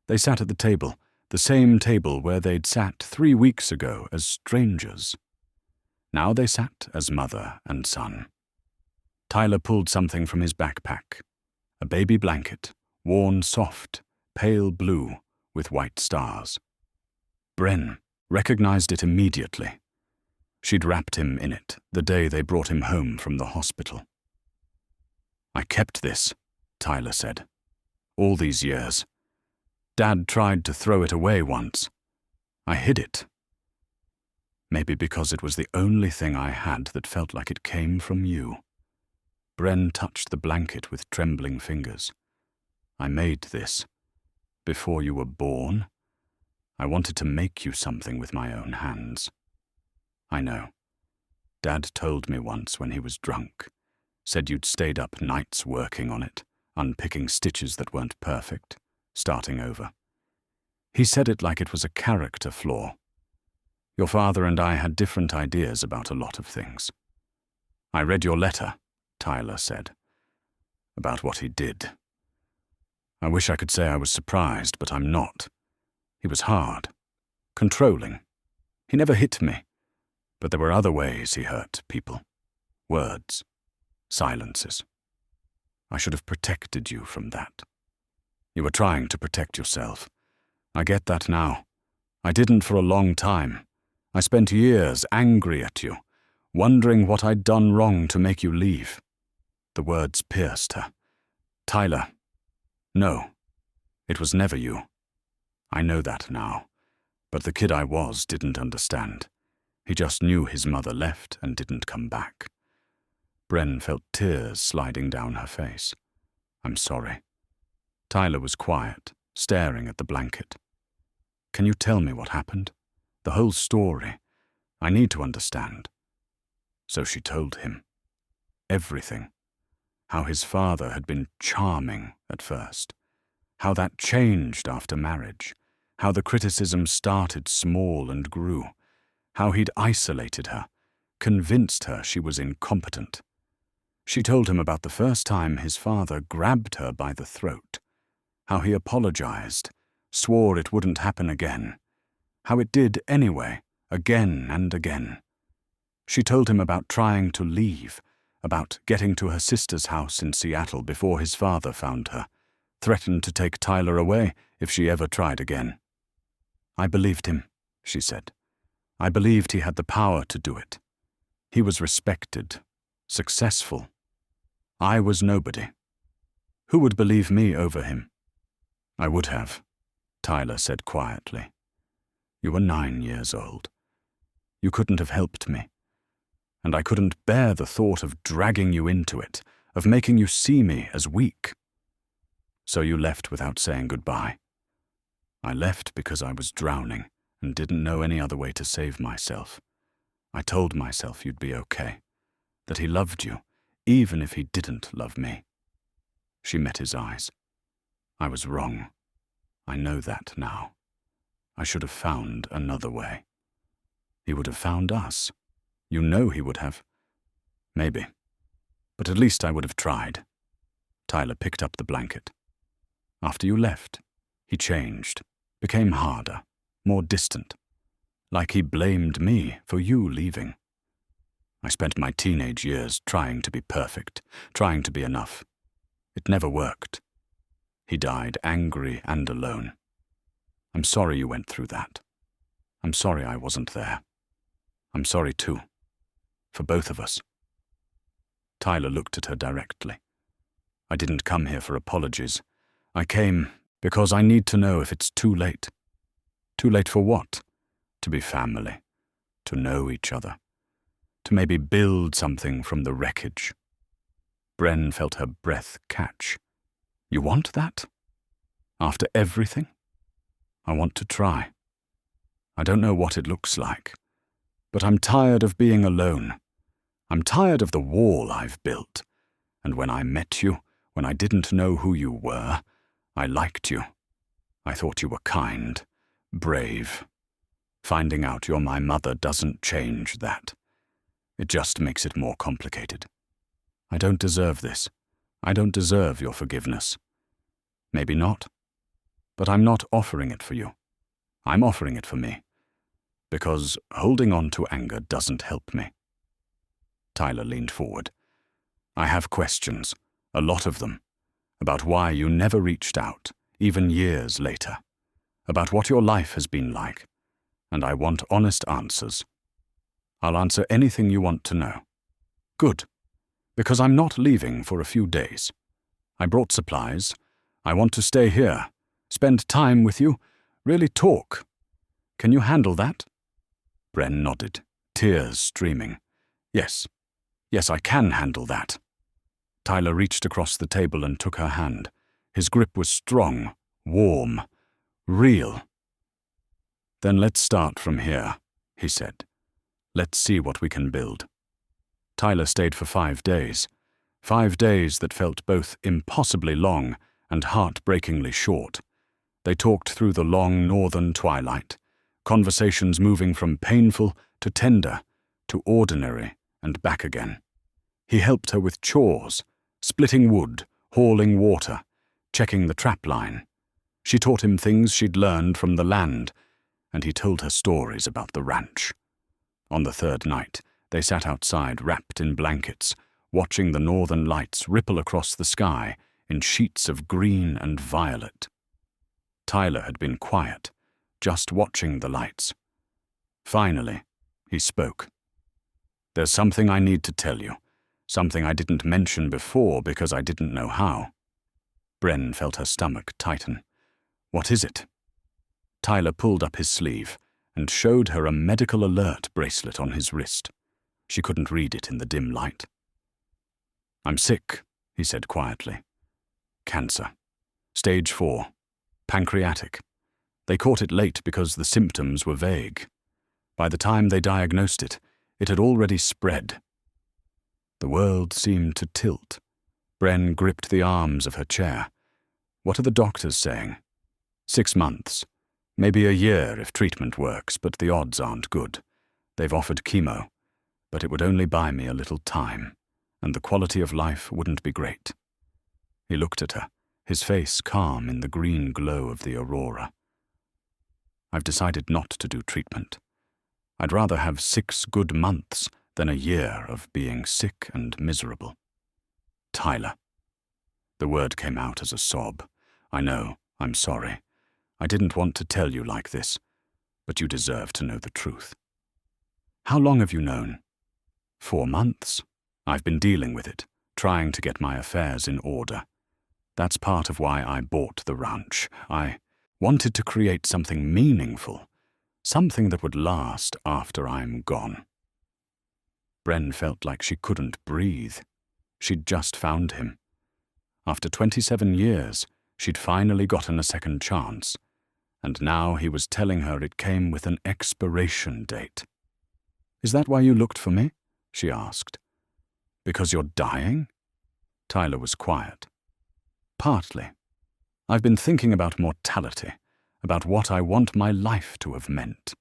They sat at the table, the same table where they'd sat 3 weeks ago as strangers. Now they sat as mother and son. Tyler pulled something from his backpack, a baby blanket, worn soft, pale blue with white stars. Bren recognized it immediately. She'd wrapped him in it the day they brought him home from the hospital. "I kept this," Tyler said. "All these years. Dad tried to throw it away once. I hid it. Maybe because it was the only thing I had that felt like it came from you." Bren touched the blanket with trembling fingers. "I made this. Before you were born. I wanted to make you something with my own hands. I know. Dad told me once when he was drunk. Said you'd stayed up nights working on it, unpicking stitches that weren't perfect, starting over. He said it like it was a character flaw. Your father and I had different ideas about a lot of things. I read your letter," Tyler said, "about what he did. I wish I could say I was surprised, but I'm not. He was hard, controlling. He never hit me, but there were other ways he hurt people. Words, silences. I should have protected you from that. You were trying to protect yourself. I get that now. I didn't for a long time. I spent years angry at you, wondering what I'd done wrong to make you leave." The words pierced her. "Tyler, no, it was never you. I know that now, but the kid I was didn't understand. He just knew his mother left and didn't come back." Bren felt tears sliding down her face. "I'm sorry." Tyler was quiet, staring at the blanket. "Can you tell me what happened? The whole story. I need to understand." So she told him. Everything. How his father had been charming at first. How that changed after marriage. How the criticism started small and grew. How he'd isolated her, convinced her she was incompetent. She told him about the first time his father grabbed her by the throat. How he apologized, swore it wouldn't happen again. How it did anyway, again and again. She told him about trying to leave, about getting to her sister's house in Seattle before his father found her, threatened to take Tyler away if she ever tried again. I believed him. she said. I believed he had the power to do it. He was respected, successful. I was nobody. Who would believe me over him? I would have, Tyler said quietly. You were 9 years old. You couldn't have helped me. And I couldn't bear the thought of dragging you into it, of making you see me as weak. So you left without saying goodbye. I left because I was drowning and didn't know any other way to save myself. I told myself you'd be okay, that he loved you, even if he didn't love me. She met his eyes. I was wrong. I know that now. I should have found another way. He would have found us. You know he would have. Maybe. But at least I would have tried. Tyler picked up the blanket. After you left, he changed, became harder, more distant. Like he blamed me for you leaving. I spent my teenage years trying to be perfect, trying to be enough. It never worked. He died angry and alone. I'm sorry you went through that. I'm sorry I wasn't there. I'm sorry too. For both of us. Tyler looked at her directly. I didn't come here for apologies. I came because I need to know if it's too late. Too late for what? To be family. To know each other. To maybe build something from the wreckage. Bren felt her breath catch. You want that? After everything? I want to try. I don't know what it looks like, but I'm tired of being alone. I'm tired of the wall I've built. And when I met you, when I didn't know who you were, I liked you. I thought you were kind, brave. Finding out you're my mother doesn't change that. It just makes it more complicated. I don't deserve this. I don't deserve your forgiveness. Maybe not. But I'm not offering it for you. I'm offering it for me. Because holding on to anger doesn't help me. Tyler leaned forward. I have questions, a lot of them, about why you never reached out, even years later, about what your life has been like, and I want honest answers. I'll answer anything you want to know. Good, because I'm not leaving for a few days. I brought supplies. I want to stay here, spend time with you, really talk. Can you handle that? Bren nodded, tears streaming. Yes, I can handle that. Tyler reached across the table and took her hand. His grip was strong, warm, real. Then let's start from here, he said. Let's see what we can build. Tyler stayed for 5 days. 5 days that felt both impossibly long and heartbreakingly short. They talked through the long northern twilight, conversations moving from painful to tender, to ordinary and back again. He helped her with chores, splitting wood, hauling water, checking the trap line. She taught him things she'd learned from the land, and he told her stories about the ranch. On the 3rd night, they sat outside wrapped in blankets, watching the northern lights ripple across the sky in sheets of green and violet. Tyler had been quiet, just watching the lights. Finally, he spoke. There's something I need to tell you, something I didn't mention before because I didn't know how. Bren felt her stomach tighten. What is it? Tyler pulled up his sleeve and showed her a medical alert bracelet on his wrist. She couldn't read it in the dim light. I'm sick, he said quietly. Cancer. Stage 4. Pancreatic. They caught it late because the symptoms were vague. By the time they diagnosed it, it had already spread. The world seemed to tilt. Bren gripped the arms of her chair. What are the doctors saying? 6 months. Maybe a year if treatment works, but the odds aren't good. They've offered chemo, but it would only buy me a little time, and the quality of life wouldn't be great. He looked at her, his face calm in the green glow of the aurora. I've decided not to do treatment. I'd rather have 6 good months than a year of being sick and miserable. Tyler. The word came out as a sob. I know, I'm sorry. I didn't want to tell you like this, but you deserve to know the truth. How long have you known? 4 months. I've been dealing with it, trying to get my affairs in order. That's part of why I bought the ranch. I wanted to create something meaningful, something that would last after I'm gone. Bren felt like she couldn't breathe. She'd just found him. After 27 years, she'd finally gotten a second chance, and now he was telling her it came with an expiration date. "Is that why you looked for me?" she asked. "Because you're dying?" Tyler was quiet. "Partly. I've been thinking about mortality, about what I want my life to have meant,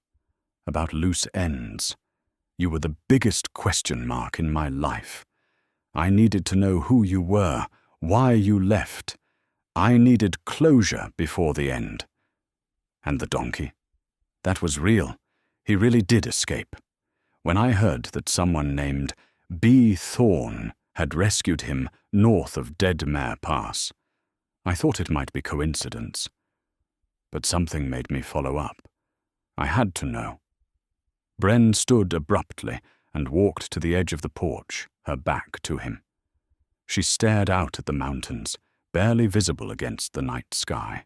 about loose ends. You were the biggest question mark in my life. I needed to know who you were, why you left. I needed closure before the end. And the donkey? That was real. He really did escape. When I heard that someone named Bren Thorne had rescued him north of Dead Mare Pass, I thought it might be coincidence. But something made me follow up. I had to know." Bren stood abruptly and walked to the edge of the porch, her back to him. She stared out at the mountains, barely visible against the night sky.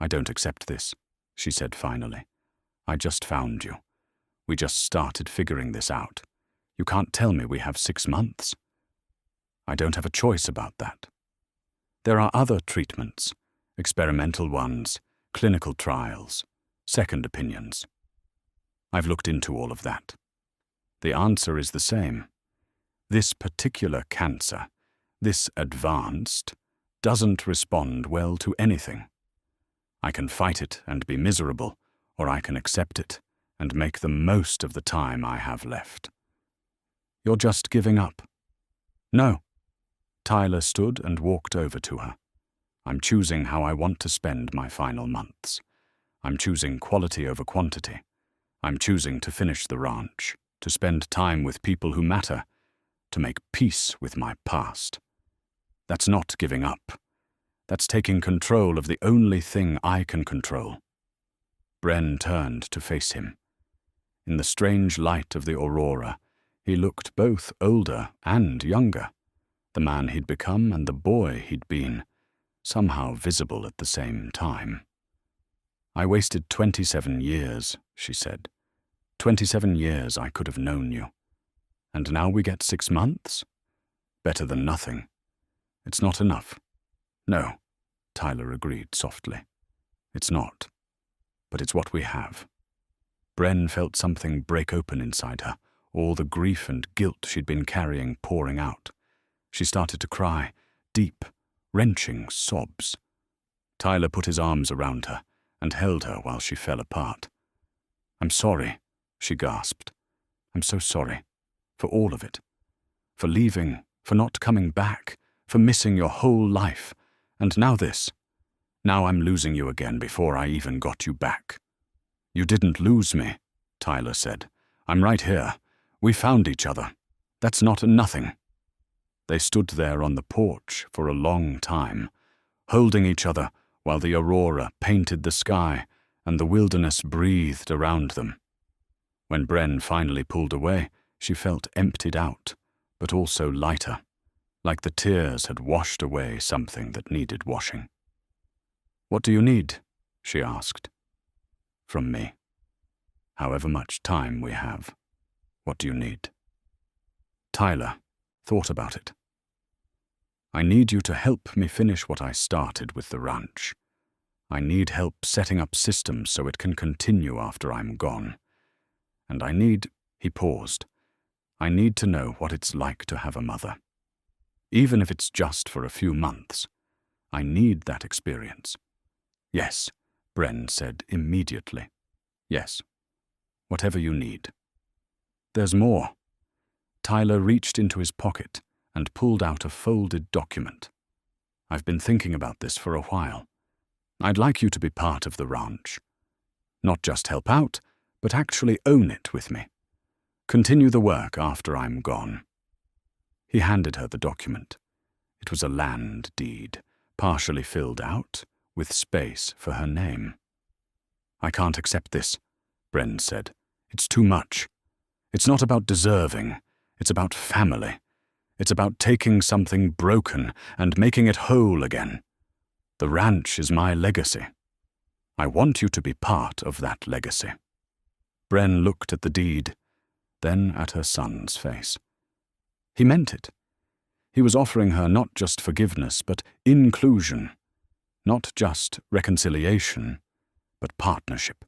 "I don't accept this," she said finally. "I just found you. We just started figuring this out. You can't tell me we have 6 months. I don't have a choice about that. There are other treatments, experimental ones, clinical trials, second opinions. I've looked into all of that. The answer is the same. This particular cancer, this advanced, doesn't respond well to anything. I can fight it and be miserable, or I can accept it and make the most of the time I have left." "You're just giving up." "No." Tyler stood and walked over to her. "I'm choosing how I want to spend my final months. I'm choosing quality over quantity. I'm choosing to finish the ranch, to spend time with people who matter, to make peace with my past. That's not giving up. That's taking control of the only thing I can control." Bren turned to face him. In the strange light of the aurora, he looked both older and younger. The man he'd become and the boy he'd been, somehow visible at the same time. "I wasted 27 years, she said. 27 years I could have known you. And now we get 6 months? Better than nothing. It's not enough." "No," Tyler agreed softly. "It's not. But it's what we have." Bren felt something break open inside her, all the grief and guilt she'd been carrying pouring out. She started to cry, deep, wrenching sobs. Tyler put his arms around her and held her while she fell apart. "I'm sorry," she gasped. "I'm so sorry. For all of it. For leaving, for not coming back, for missing your whole life. And now this. Now I'm losing you again before I even got you back." "You didn't lose me," Tyler said. "I'm right here. We found each other. That's not a nothing." They stood there on the porch for a long time, holding each other while the aurora painted the sky and the wilderness breathed around them. When Bren finally pulled away, she felt emptied out, but also lighter, like the tears had washed away something that needed washing. "What do you need?" she asked. "From me. However much time we have. What do you need?" Tyler thought about it. "I need you to help me finish what I started with the ranch. I need help setting up systems so it can continue after I'm gone. And I need," he paused, "I need to know what it's like to have a mother. Even if it's just for a few months. I need that experience." "Yes," Bren said immediately. "Yes. Whatever you need." "There's more." Tyler reached into his pocket and pulled out a folded document. "I've been thinking about this for a while. I'd like you to be part of the ranch. Not just help out, but actually own it with me. Continue the work after I'm gone." He handed her the document. It was a land deed, partially filled out, with space for her name. "I can't accept this," Bren said. "It's too much. It's not about deserving. It's about family. It's about taking something broken and making it whole again. The ranch is my legacy. I want you to be part of that legacy." Bren looked at the deed, then at her son's face. He meant it. He was offering her not just forgiveness, but inclusion. Not just reconciliation, but partnership.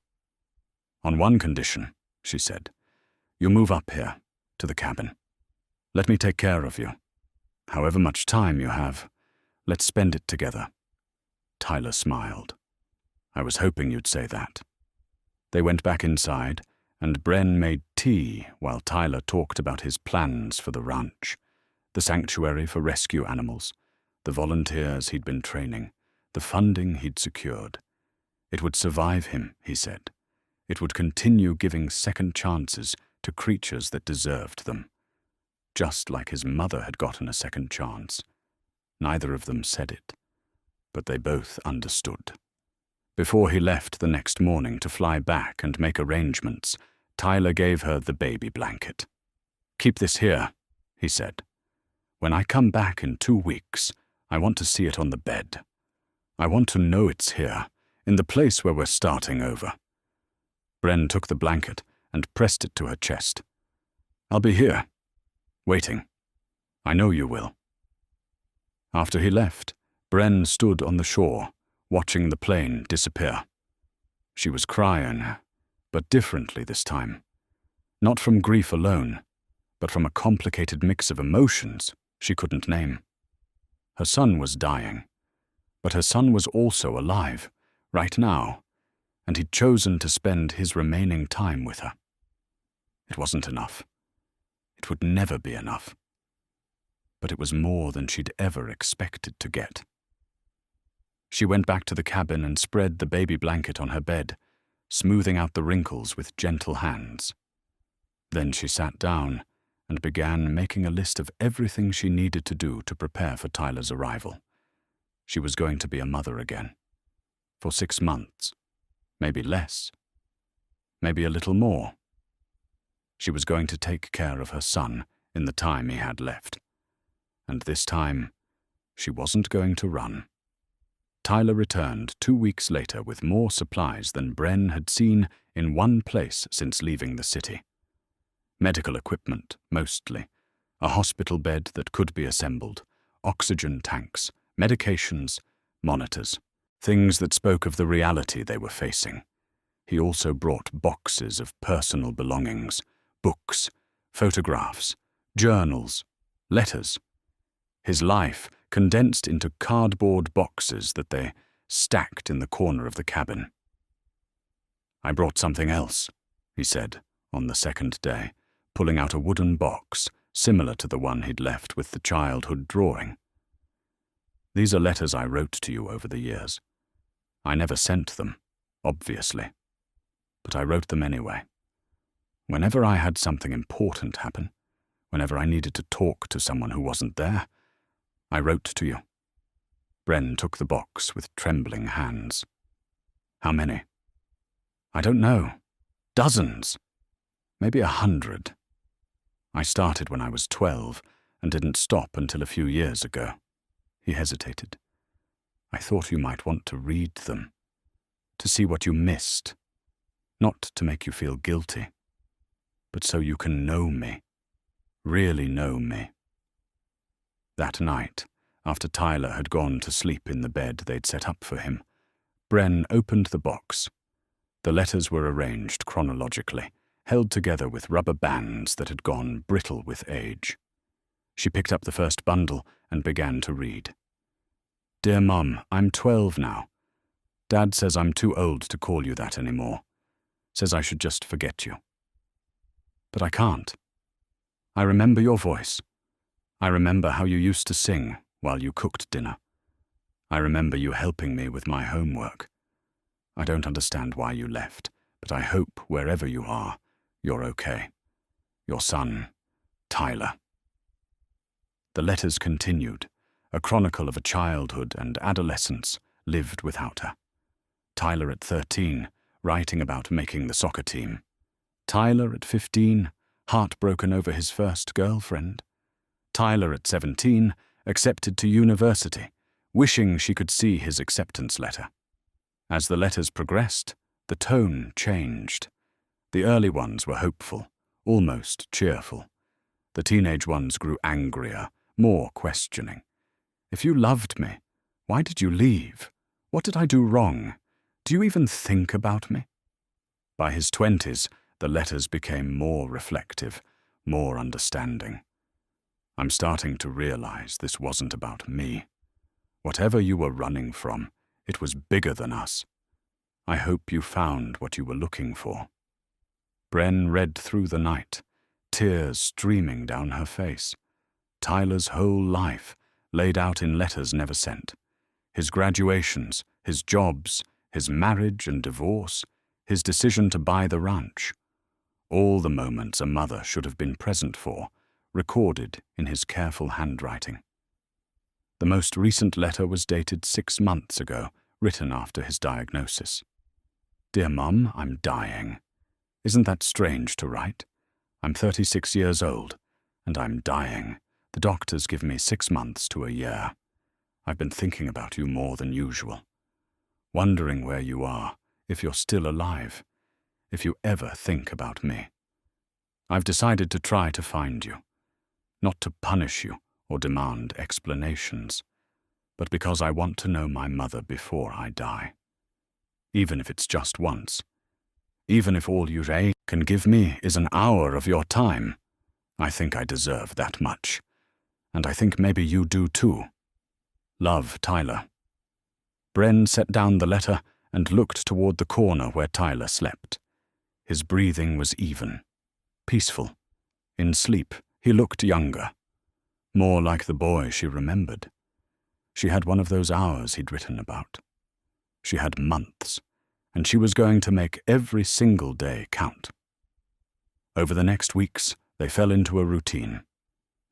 "On one condition," she said. "You move up here, to the cabin. Let me take care of you. However much time you have, let's spend it together." Tyler smiled. "I was hoping you'd say that." They went back inside, and Bren made tea while Tyler talked about his plans for the ranch, the sanctuary for rescue animals, the volunteers he'd been training, the funding he'd secured. It would survive him, he said. It would continue giving second chances to creatures that deserved them. Just like his mother had gotten a second chance. Neither of them said it, but they both understood. Before he left the next morning to fly back and make arrangements, Tyler gave her the baby blanket. "Keep this here," he said. "When I come back in 2 weeks, I want to see it on the bed. I want to know it's here, in the place where we're starting over." Bren took the blanket and pressed it to her chest. "I'll be here, waiting. I know you will." After he left, Bren stood on the shore, watching the plane disappear. She was crying, but differently this time. Not from grief alone, but from a complicated mix of emotions she couldn't name. Her son was dying, but her son was also alive, right now, and he'd chosen to spend his remaining time with her. It wasn't enough. It would never be enough. But it was more than she'd ever expected to get. She went back to the cabin and spread the baby blanket on her bed, smoothing out the wrinkles with gentle hands. Then she sat down and began making a list of everything she needed to do to prepare for Tyler's arrival. She was going to be a mother again. For 6 months. Maybe less. Maybe a little more. She was going to take care of her son in the time he had left. And this time, she wasn't going to run. Tyler returned 2 weeks later with more supplies than Bren had seen in one place since leaving the city. Medical equipment, mostly. A hospital bed that could be assembled. Oxygen tanks, medications, monitors. Things that spoke of the reality they were facing. He also brought boxes of personal belongings, books, photographs, journals, letters. His life condensed into cardboard boxes that they stacked in the corner of the cabin. "I brought something else," he said on the second day, pulling out a wooden box similar to the one he'd left with the childhood drawing. "These are letters I wrote to you over the years. I never sent them, obviously, but I wrote them anyway. Whenever I had something important happen, whenever I needed to talk to someone who wasn't there, I wrote to you." Bren took the box with trembling hands. "How many?" "I don't know. Dozens. Maybe 100. I started when I was 12 and didn't stop until a few years ago." He hesitated. "I thought you might want to read them, to see what you missed, not to make you feel guilty, but so you can know me, really know me." That night, after Tyler had gone to sleep in the bed they'd set up for him, Bren opened the box. The letters were arranged chronologically, held together with rubber bands that had gone brittle with age. She picked up the first bundle and began to read. "Dear Mum, I'm 12 now. Dad says I'm too old to call you that anymore. Says I should just forget you. But I can't. I remember your voice. I remember how you used to sing while you cooked dinner. I remember you helping me with my homework. I don't understand why you left, but I hope wherever you are, you're okay. Your son, Tyler." The letters continued, a chronicle of a childhood and adolescence lived without her. Tyler at 13, writing about making the soccer team. Tyler at 15, heartbroken over his first girlfriend. Tyler at 17, accepted to university, wishing she could see his acceptance letter. As the letters progressed, the tone changed. The early ones were hopeful, almost cheerful. The teenage ones grew angrier, more questioning. If you loved me, why did you leave? What did I do wrong? Do you even think about me? By his 20s, the letters became more reflective, more understanding. I'm starting to realize this wasn't about me. Whatever you were running from, it was bigger than us. I hope you found what you were looking for. Bren read through the night, tears streaming down her face. Tyler's whole life, laid out in letters never sent. His graduations, his jobs, his marriage and divorce, his decision to buy the ranch. All the moments a mother should have been present for, recorded in his careful handwriting. The most recent letter was dated 6 months ago, written after his diagnosis. Dear Mum, I'm dying. Isn't that strange to write? I'm 36 years old, and I'm dying. The doctors give me 6 months to a year. I've been thinking about you more than usual. Wondering where you are, if you're still alive, if you ever think about me. I've decided to try to find you, not to punish you or demand explanations, but because I want to know my mother before I die. Even if it's just once. Even if all you can give me is an hour of your time. I think I deserve that much. And I think maybe you do too. Love, Tyler. Bren set down the letter and looked toward the corner where Tyler slept. His breathing was even, peaceful. In sleep, he looked younger, more like the boy she remembered. She had one of those hours he'd written about. She had months, and she was going to make every single day count. Over the next weeks, they fell into a routine.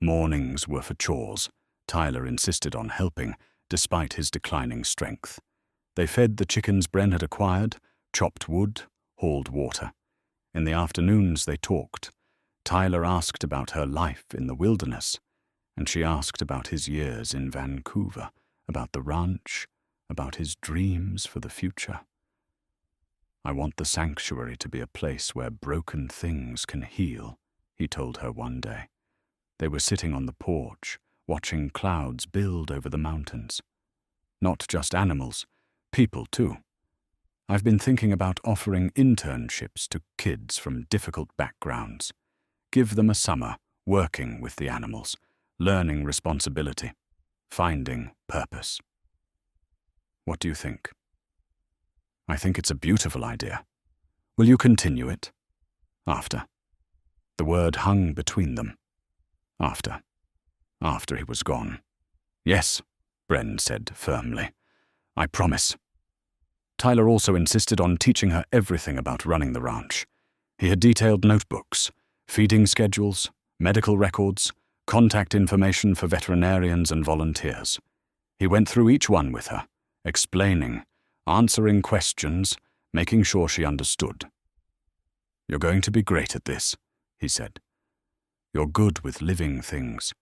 Mornings were for chores. Tyler insisted on helping, despite his declining strength. They fed the chickens Bren had acquired, chopped wood, hauled water. In the afternoons they talked. Tyler asked about her life in the wilderness, and she asked about his years in Vancouver, about the ranch, about his dreams for the future. I want the sanctuary to be a place where broken things can heal, he told her one day. They were sitting on the porch, watching clouds build over the mountains. Not just animals, people too. I've been thinking about offering internships to kids from difficult backgrounds. Give them a summer working with the animals, learning responsibility, finding purpose. What do you think? I think it's a beautiful idea. Will you continue it? After. The word hung between them. After he was gone. Yes, Bren said firmly. I promise. Tyler also insisted on teaching her everything about running the ranch. He had detailed notebooks, feeding schedules, medical records, contact information for veterinarians and volunteers. He went through each one with her, explaining, answering questions, making sure she understood. You're going to be great at this, he said. You're good with living things.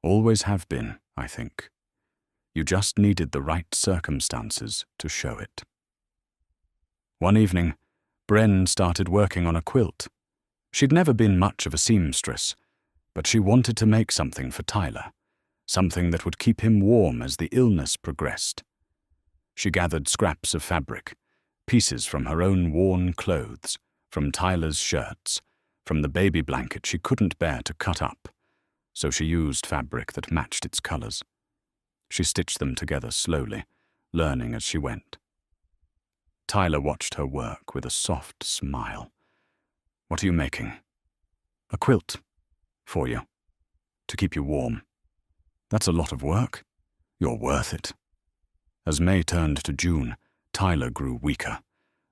Always have been, I think. You just needed the right circumstances to show it. One evening, Bren started working on a quilt. She'd never been much of a seamstress, but she wanted to make something for Tyler, something that would keep him warm as the illness progressed. She gathered scraps of fabric, pieces from her own worn clothes, from Tyler's shirts, from the baby blanket she couldn't bear to cut up, so she used fabric that matched its colors. She stitched them together slowly, learning as she went. Tyler watched her work with a soft smile. What are you making? A quilt. For you. To keep you warm. That's a lot of work. You're worth it. As May turned to June, Tyler grew weaker.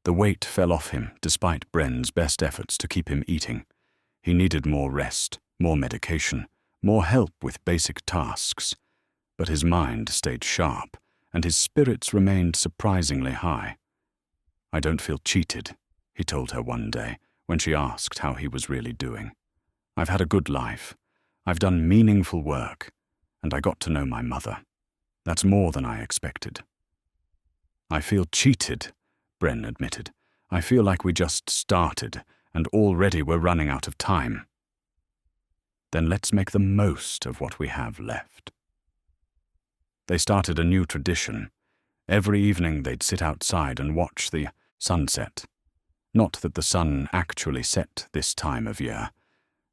The weight fell off him despite Bren's best efforts to keep him eating. He needed more rest, more medication, more help with basic tasks. But his mind stayed sharp, and his spirits remained surprisingly high. "I don't feel cheated," he told her one day when she asked how he was really doing. "I've had a good life. I've done meaningful work, and I got to know my mother. That's more than I expected." "I feel cheated," Bren admitted. "I feel like we just started, and already we're running out of time." "Then let's make the most of what we have left." They started a new tradition. Every evening they'd sit outside and watch the sunset. Not that the sun actually set this time of year,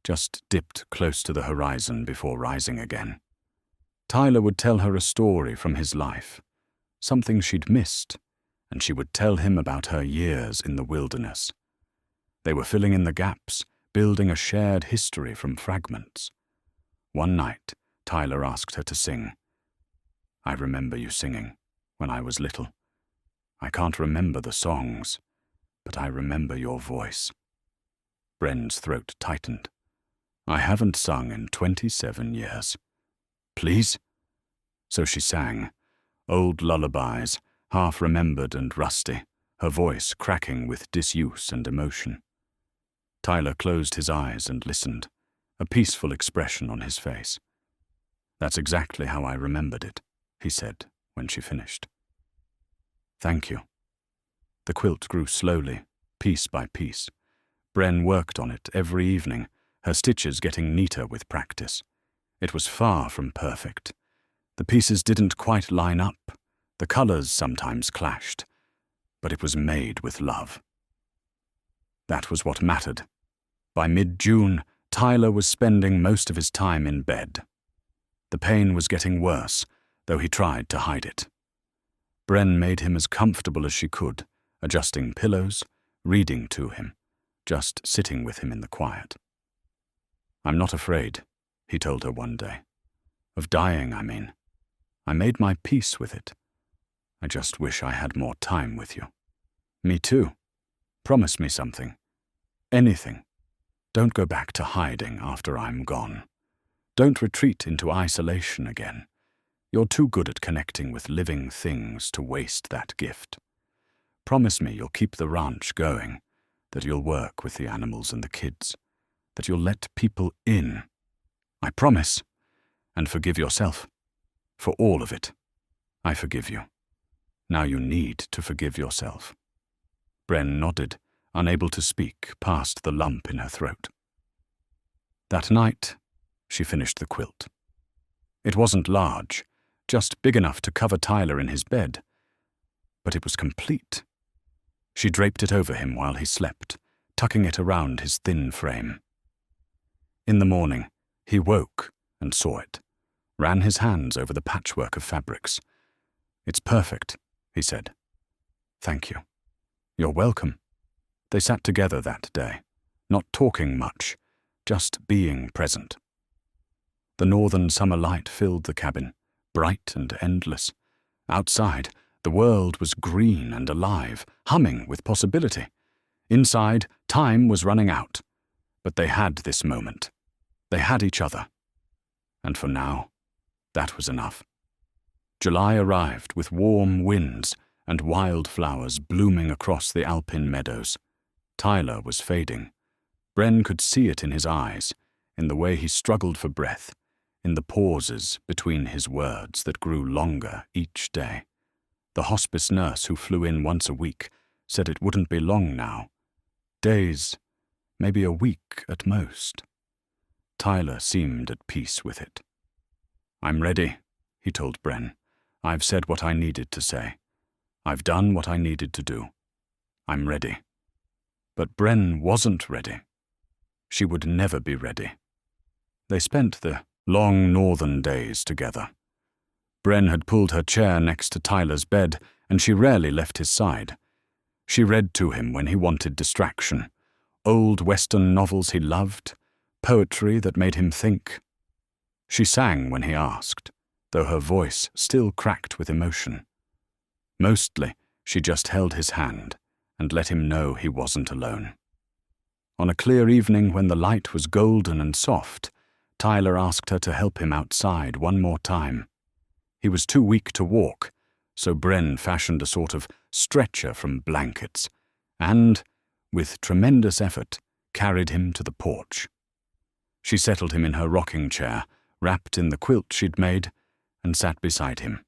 just dipped close to the horizon before rising again. Tyler would tell her a story from his life, something she'd missed, and she would tell him about her years in the wilderness. They were filling in the gaps, building a shared history from fragments. One night, Tyler asked her to sing. "I remember you singing when I was little. I can't remember the songs, but I remember your voice." Bren's throat tightened. "I haven't sung in 27 years. Please?" So she sang, old lullabies, half-remembered and rusty, her voice cracking with disuse and emotion. Tyler closed his eyes and listened, a peaceful expression on his face. "That's exactly how I remembered it," he said when she finished. "Thank you." The quilt grew slowly, piece by piece. Bren worked on it every evening, her stitches getting neater with practice. It was far from perfect. The pieces didn't quite line up, the colors sometimes clashed, but it was made with love. That was what mattered. By mid-June, Tyler was spending most of his time in bed. The pain was getting worse, though he tried to hide it. Bren made him as comfortable as she could, adjusting pillows, reading to him, just sitting with him in the quiet. "I'm not afraid," he told her one day. "Of dying, I mean. I made my peace with it. I just wish I had more time with you." "Me too. Promise me something. Anything. Don't go back to hiding after I'm gone. Don't retreat into isolation again. You're too good at connecting with living things to waste that gift. Promise me you'll keep the ranch going, that you'll work with the animals and the kids, that you'll let people in. I promise. And forgive yourself. For all of it. I forgive you. Now you need to forgive yourself." Bren nodded, unable to speak past the lump in her throat. That night, she finished the quilt. It wasn't large, just big enough to cover Tyler in his bed, but it was complete. She draped it over him while he slept, tucking it around his thin frame. In the morning, he woke and saw it, ran his hands over the patchwork of fabrics. "It's perfect," he said. "Thank you." "You're welcome." They sat together that day, not talking much, just being present. The northern summer light filled the cabin, bright and endless. Outside, the world was green and alive, humming with possibility. Inside, time was running out. But they had this moment. They had each other. And for now, that was enough. July arrived with warm winds and wildflowers blooming across the alpine meadows. Tyler was fading. Bren could see it in his eyes, in the way he struggled for breath, in the pauses between his words that grew longer each day. The hospice nurse who flew in once a week said it wouldn't be long now. Days, maybe a week at most. Tyler seemed at peace with it. "I'm ready," he told Bren. "I've said what I needed to say. I've done what I needed to do. I'm ready." But Bren wasn't ready. She would never be ready. They spent the long northern days together. Bren had pulled her chair next to Tyler's bed, and she rarely left his side. She read to him when he wanted distraction, old Western novels he loved, poetry that made him think. She sang when he asked, though her voice still cracked with emotion. Mostly, she just held his hand and let him know he wasn't alone. On a clear evening when the light was golden and soft, Tyler asked her to help him outside one more time. He was too weak to walk, so Bren fashioned a sort of stretcher from blankets and, with tremendous effort, carried him to the porch. She settled him in her rocking chair, wrapped in the quilt she'd made, and sat beside him.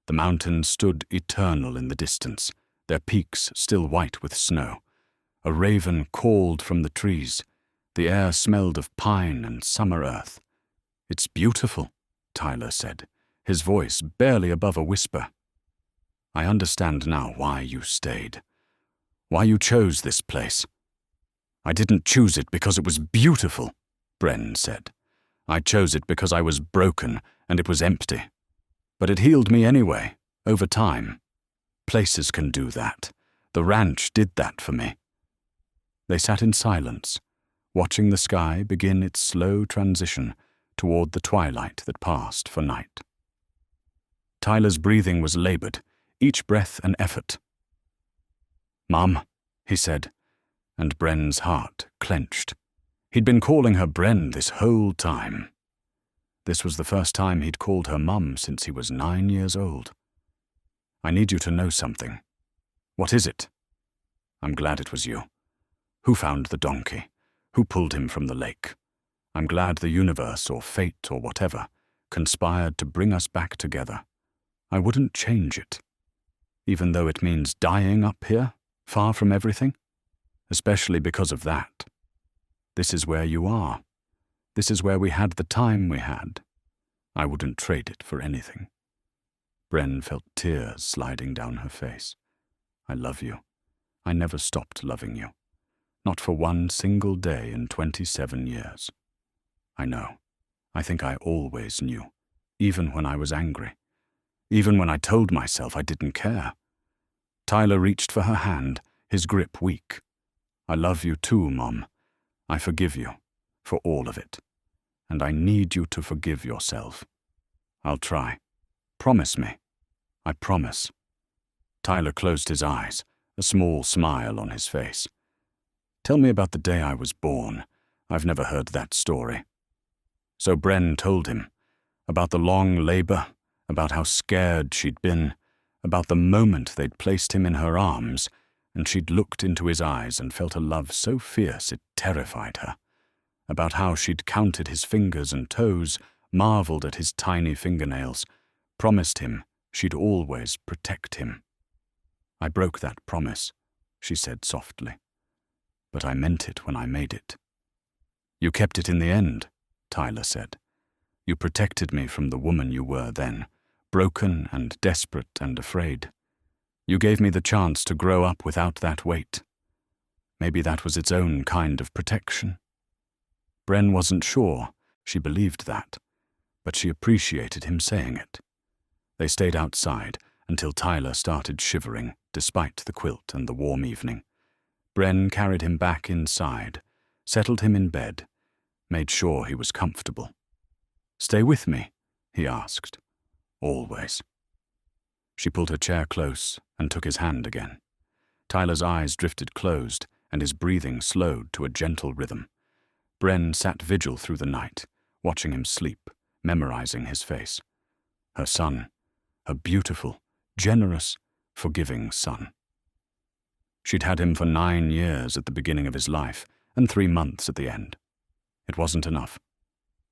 The mountains stood eternal in the distance, their peaks still white with snow. A raven called from the trees. The air smelled of pine and summer earth. "It's beautiful," Tyler said, his voice barely above a whisper. "I understand now why you stayed, why you chose this place." "I didn't choose it because it was beautiful," Bren said. "I chose it because I was broken and it was empty. But it healed me anyway, over time. Places can do that. The ranch did that for me." They sat in silence, watching the sky begin its slow transition toward the twilight that passed for night. Tyler's breathing was labored, each breath an effort. "Mum," he said, and Bren's heart clenched. He'd been calling her Bren this whole time. This was the first time he'd called her Mum since he was 9 years old. "I need you to know something." "What is it?" "I'm glad it was you. Who found the donkey? Who pulled him from the lake? I'm glad the universe, or fate, or whatever, conspired to bring us back together. I wouldn't change it. Even though it means dying up here, far from everything. Especially because of that. This is where you are. This is where we had the time we had. I wouldn't trade it for anything." Bren felt tears sliding down her face. "I love you. I never stopped loving you. Not for one single day in 27 years. I know. I think I always knew, even when I was angry. Even when I told myself I didn't care." Tyler reached for her hand, his grip weak. "I love you too, Mom. I forgive you, for all of it. And I need you to forgive yourself. I'll try. Promise me. I promise." Tyler closed his eyes, a small smile on his face. "Tell me about the day I was born. I've never heard that story." So Bren told him, about the long labor, about how scared she'd been, about the moment they'd placed him in her arms, and she'd looked into his eyes and felt a love so fierce it terrified her, about how she'd counted his fingers and toes, marveled at his tiny fingernails, promised him she'd always protect him. "I broke that promise," she said softly. "But I meant it when I made it." "You kept it in the end," Tyler said. "You protected me from the woman you were then, broken and desperate and afraid. You gave me the chance to grow up without that weight. Maybe that was its own kind of protection." Bren wasn't sure she believed that, but she appreciated him saying it. They stayed outside until Tyler started shivering, despite the quilt and the warm evening. Bren carried him back inside, settled him in bed, made sure he was comfortable. "Stay with me?" he asked. "Always." She pulled her chair close and took his hand again. Tyler's eyes drifted closed and his breathing slowed to a gentle rhythm. Bren sat vigil through the night, watching him sleep, memorizing his face. Her son, her beautiful, generous, forgiving son. She'd had him for 9 years at the beginning of his life and 3 months at the end. It wasn't enough.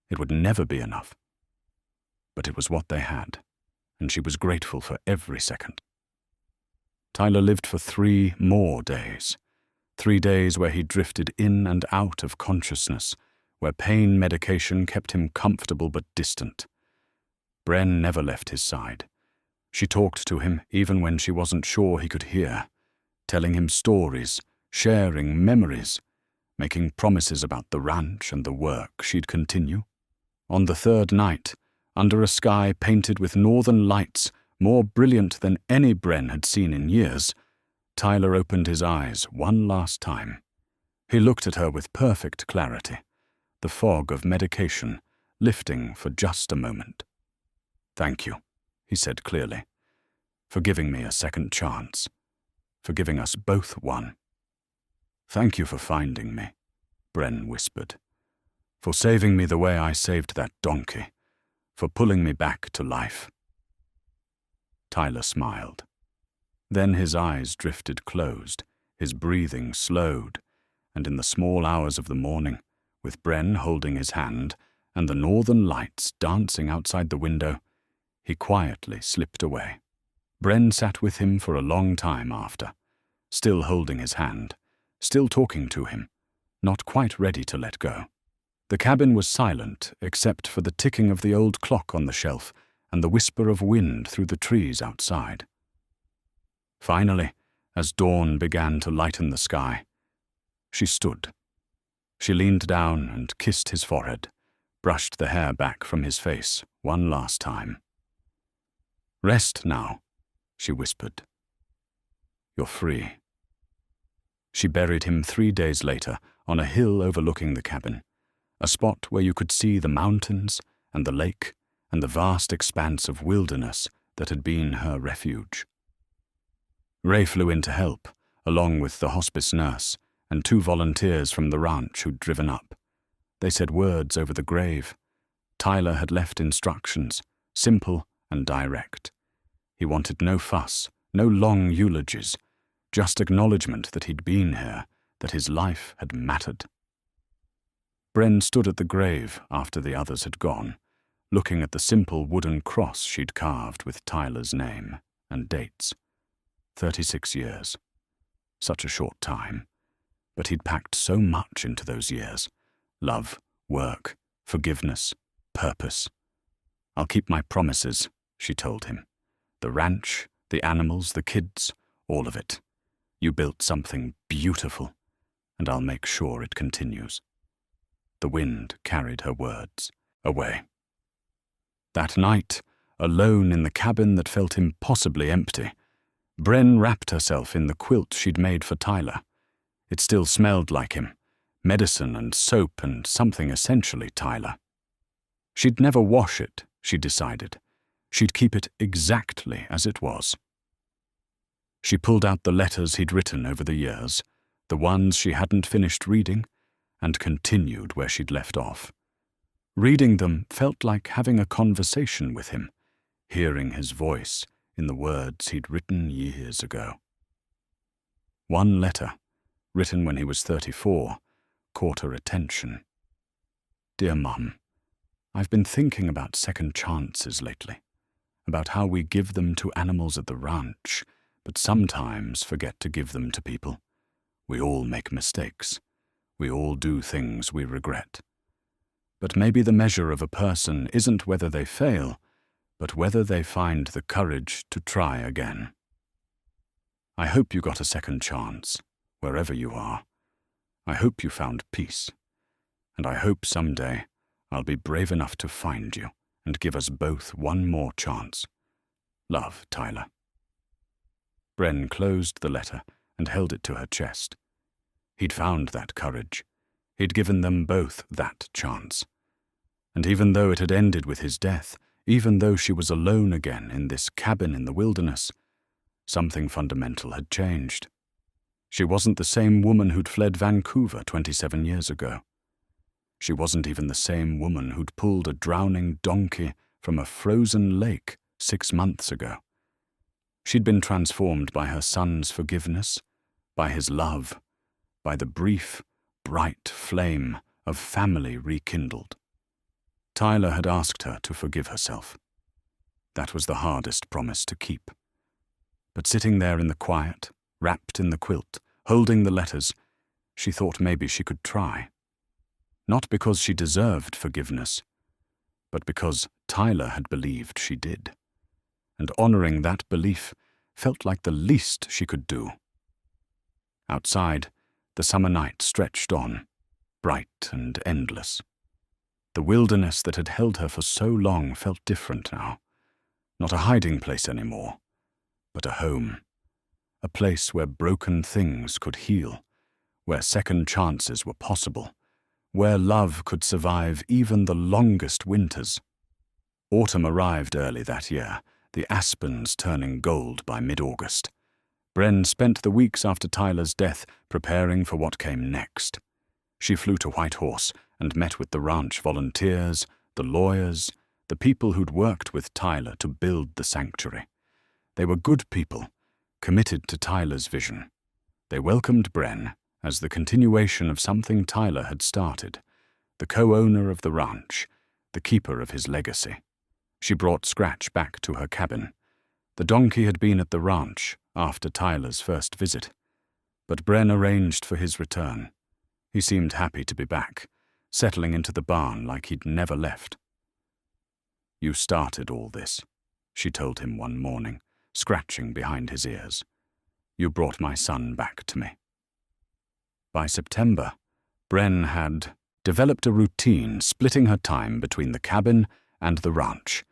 It would never be enough. But it was what they had, and she was grateful for every second. Tyler lived for 3 more days. 3 days where he drifted in and out of consciousness, where pain medication kept him comfortable but distant. Bren never left his side. She talked to him even when she wasn't sure he could hear, telling him stories, sharing memories, making promises about the ranch and the work she'd continue. On the 3rd night, under a sky painted with northern lights more brilliant than any Bren had seen in years, Tyler opened his eyes one last time. He looked at her with perfect clarity, the fog of medication lifting for just a moment. "Thank you," he said clearly, "for giving me a second chance, for giving us both one." "Thank you for finding me," Bren whispered, "for saving me the way I saved that donkey, for pulling me back to life." Tyler smiled. Then his eyes drifted closed, his breathing slowed, and in the small hours of the morning, with Bren holding his hand and the northern lights dancing outside the window, he quietly slipped away. Bren sat with him for a long time after, still holding his hand, still talking to him, not quite ready to let go. The cabin was silent except for the ticking of the old clock on the shelf and the whisper of wind through the trees outside. Finally, as dawn began to lighten the sky, she stood. She leaned down and kissed his forehead, brushed the hair back from his face one last time. "Rest now," she whispered. "You're free." She buried him 3 days later on a hill overlooking the cabin, a spot where you could see the mountains and the lake and the vast expanse of wilderness that had been her refuge. Ray flew in to help, along with the hospice nurse and 2 volunteers from the ranch who'd driven up. They said words over the grave. Tyler had left instructions, simple and direct. He wanted no fuss, no long eulogies, just acknowledgement that he'd been here, that his life had mattered. Bren stood at the grave after the others had gone, looking at the simple wooden cross she'd carved with Tyler's name and dates. 36 years. Such a short time. But he'd packed so much into those years. Love, work, forgiveness, purpose. "I'll keep my promises," she told him. "The ranch, the animals, the kids, all of it. You built something beautiful, and I'll make sure it continues." The wind carried her words away. That night, alone in the cabin that felt impossibly empty, Bren wrapped herself in the quilt she'd made for Tyler. It still smelled like him, medicine and soap and something essentially Tyler. She'd never wash it, she decided. She'd keep it exactly as it was. She pulled out the letters he'd written over the years, the ones she hadn't finished reading, and continued where she'd left off. Reading them felt like having a conversation with him, hearing his voice in the words he'd written years ago. One letter, written when he was 34, caught her attention. "Dear Mum, I've been thinking about second chances lately, about how we give them to animals at the ranch, but sometimes forget to give them to people. We all make mistakes. We all do things we regret. But maybe the measure of a person isn't whether they fail, but whether they find the courage to try again. I hope you got a second chance, wherever you are. I hope you found peace. And I hope someday I'll be brave enough to find you and give us both one more chance. Love, Tyler." Bren closed the letter and held it to her chest. He'd found that courage. He'd given them both that chance. And even though it had ended with his death, even though she was alone again in this cabin in the wilderness, something fundamental had changed. She wasn't the same woman who'd fled Vancouver 27 years ago. She wasn't even the same woman who'd pulled a drowning donkey from a frozen lake 6 months ago. She'd been transformed by her son's forgiveness, by his love, by the brief, bright flame of family rekindled. Tyler had asked her to forgive herself. That was the hardest promise to keep. But sitting there in the quiet, wrapped in the quilt, holding the letters, she thought maybe she could try. Not because she deserved forgiveness, but because Tyler had believed she did. And honoring that belief felt like the least she could do. Outside, the summer night stretched on, bright and endless. The wilderness that had held her for so long felt different now. Not a hiding place anymore, but a home. A place where broken things could heal, where second chances were possible, where love could survive even the longest winters. Autumn arrived early that year, the aspens turning gold by mid-August. Bren spent the weeks after Tyler's death preparing for what came next. She flew to Whitehorse and met with the ranch volunteers, the lawyers, the people who'd worked with Tyler to build the sanctuary. They were good people, committed to Tyler's vision. They welcomed Bren as the continuation of something Tyler had started, the co-owner of the ranch, the keeper of his legacy. She brought Scratch back to her cabin. The donkey had been at the ranch after Tyler's first visit, but Bren arranged for his return. He seemed happy to be back, settling into the barn like he'd never left. "You started all this," she told him one morning, scratching behind his ears. "You brought my son back to me." By September, Bren had developed a routine splitting her time between the cabin and the ranch.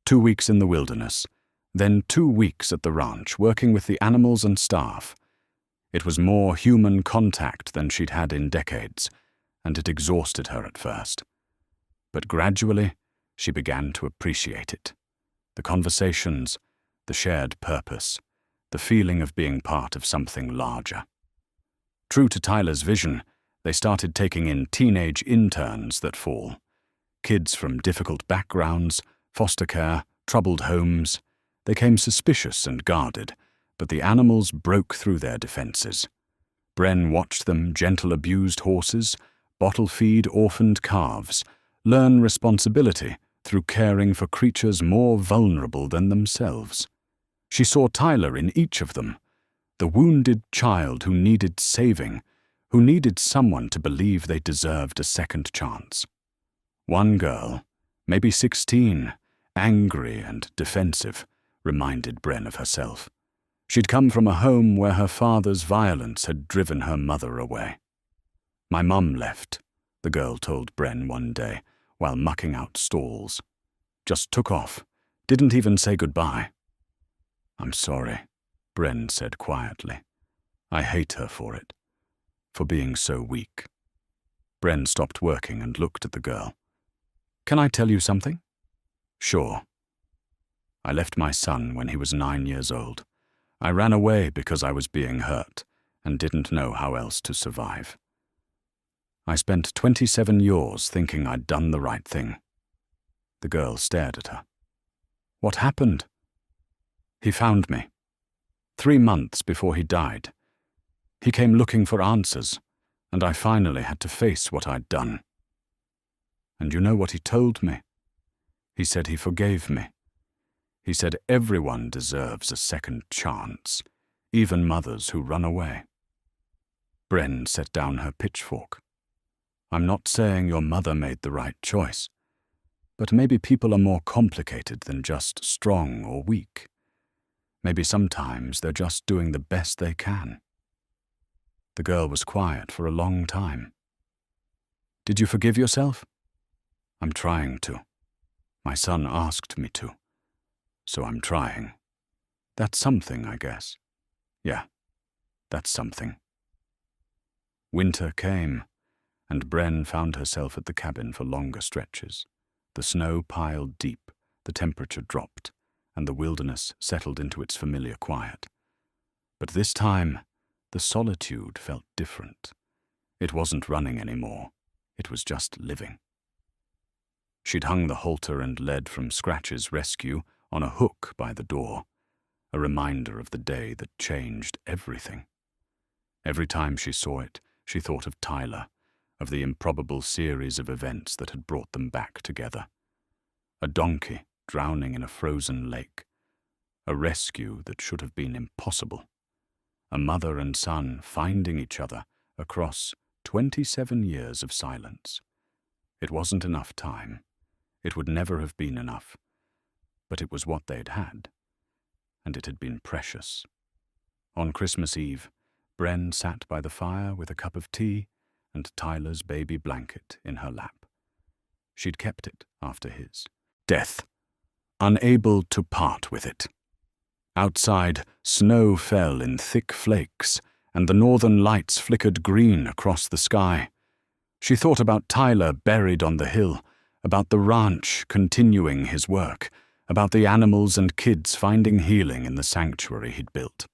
2 weeks in the wilderness, then 2 weeks at the ranch working with the animals and staff. It was more human contact than she'd had in decades, and it exhausted her at first. But gradually, she began to appreciate it. The conversations, the shared purpose, the feeling of being part of something larger. True to Tyler's vision, they started taking in teenage interns that fall. Kids from difficult backgrounds, foster care, troubled homes. They came suspicious and guarded, but the animals broke through their defenses. Bren watched them gentle abused horses, bottle feed orphaned calves, learn responsibility through caring for creatures more vulnerable than themselves. She saw Tyler in each of them, the wounded child who needed saving, who needed someone to believe they deserved a second chance. One girl, maybe 16, angry and defensive, reminded Bren of herself. She'd come from a home where her father's violence had driven her mother away. "My mum left," the girl told Bren one day while mucking out stalls. "Just took off, didn't even say goodbye." "I'm sorry," Bren said quietly. "I hate her for it, for being so weak." Bren stopped working and looked at the girl. "Can I tell you something?" "Sure." "I left my son when he was 9 years old. I ran away because I was being hurt and didn't know how else to survive. I spent 27 years thinking I'd done the right thing." The girl stared at her. "What happened?" "He found me. 3 months before he died. He came looking for answers, and I finally had to face what I'd done. And you know what he told me? He said he forgave me. He said everyone deserves a second chance, even mothers who run away." Bren set down her pitchfork. "I'm not saying your mother made the right choice, but maybe people are more complicated than just strong or weak. Maybe sometimes they're just doing the best they can." The girl was quiet for a long time. "Did you forgive yourself?" "I'm trying to. My son asked me to. So I'm trying. That's something, I guess. Yeah, that's something." Winter came, and Bren found herself at the cabin for longer stretches. The snow piled deep, the temperature dropped, and the wilderness settled into its familiar quiet. But this time, the solitude felt different. It wasn't running anymore. It was just living. She'd hung the halter and lead from Scratch's rescue on a hook by the door, a reminder of the day that changed everything. Every time she saw it, she thought of Tyler, of the improbable series of events that had brought them back together. A donkey drowning in a frozen lake, a rescue that should have been impossible, a mother and son finding each other across 27 years of silence. It wasn't enough time. It would never have been enough. But it was what they'd had, and it had been precious. On Christmas Eve, Bren sat by the fire with a cup of tea and Tyler's baby blanket in her lap. She'd kept it after his death, unable to part with it. Outside, snow fell in thick flakes, and the northern lights flickered green across the sky. She thought about Tyler buried on the hill, about the ranch continuing his work, about the animals and kids finding healing in the sanctuary he'd built.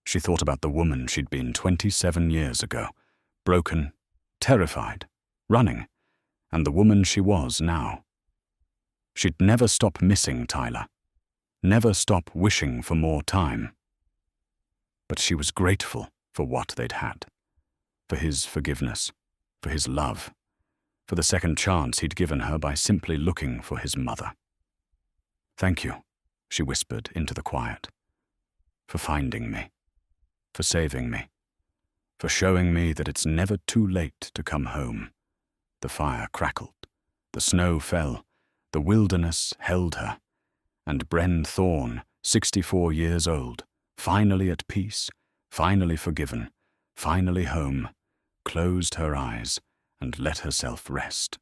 She thought about the woman she'd been 27 years ago, broken, terrified, running, and the woman she was now. She'd never stop missing Tyler. never stop wishing for more time. But she was grateful for what they'd had, for his forgiveness, for his love, for the second chance he'd given her by simply looking for his mother. "Thank you," she whispered into the quiet, "for finding me, for saving me, for showing me that it's never too late to come home." The fire crackled, the snow fell, the wilderness held her, and Bren Thorne, 64 years old, finally at peace, finally forgiven, finally home, closed her eyes and let herself rest.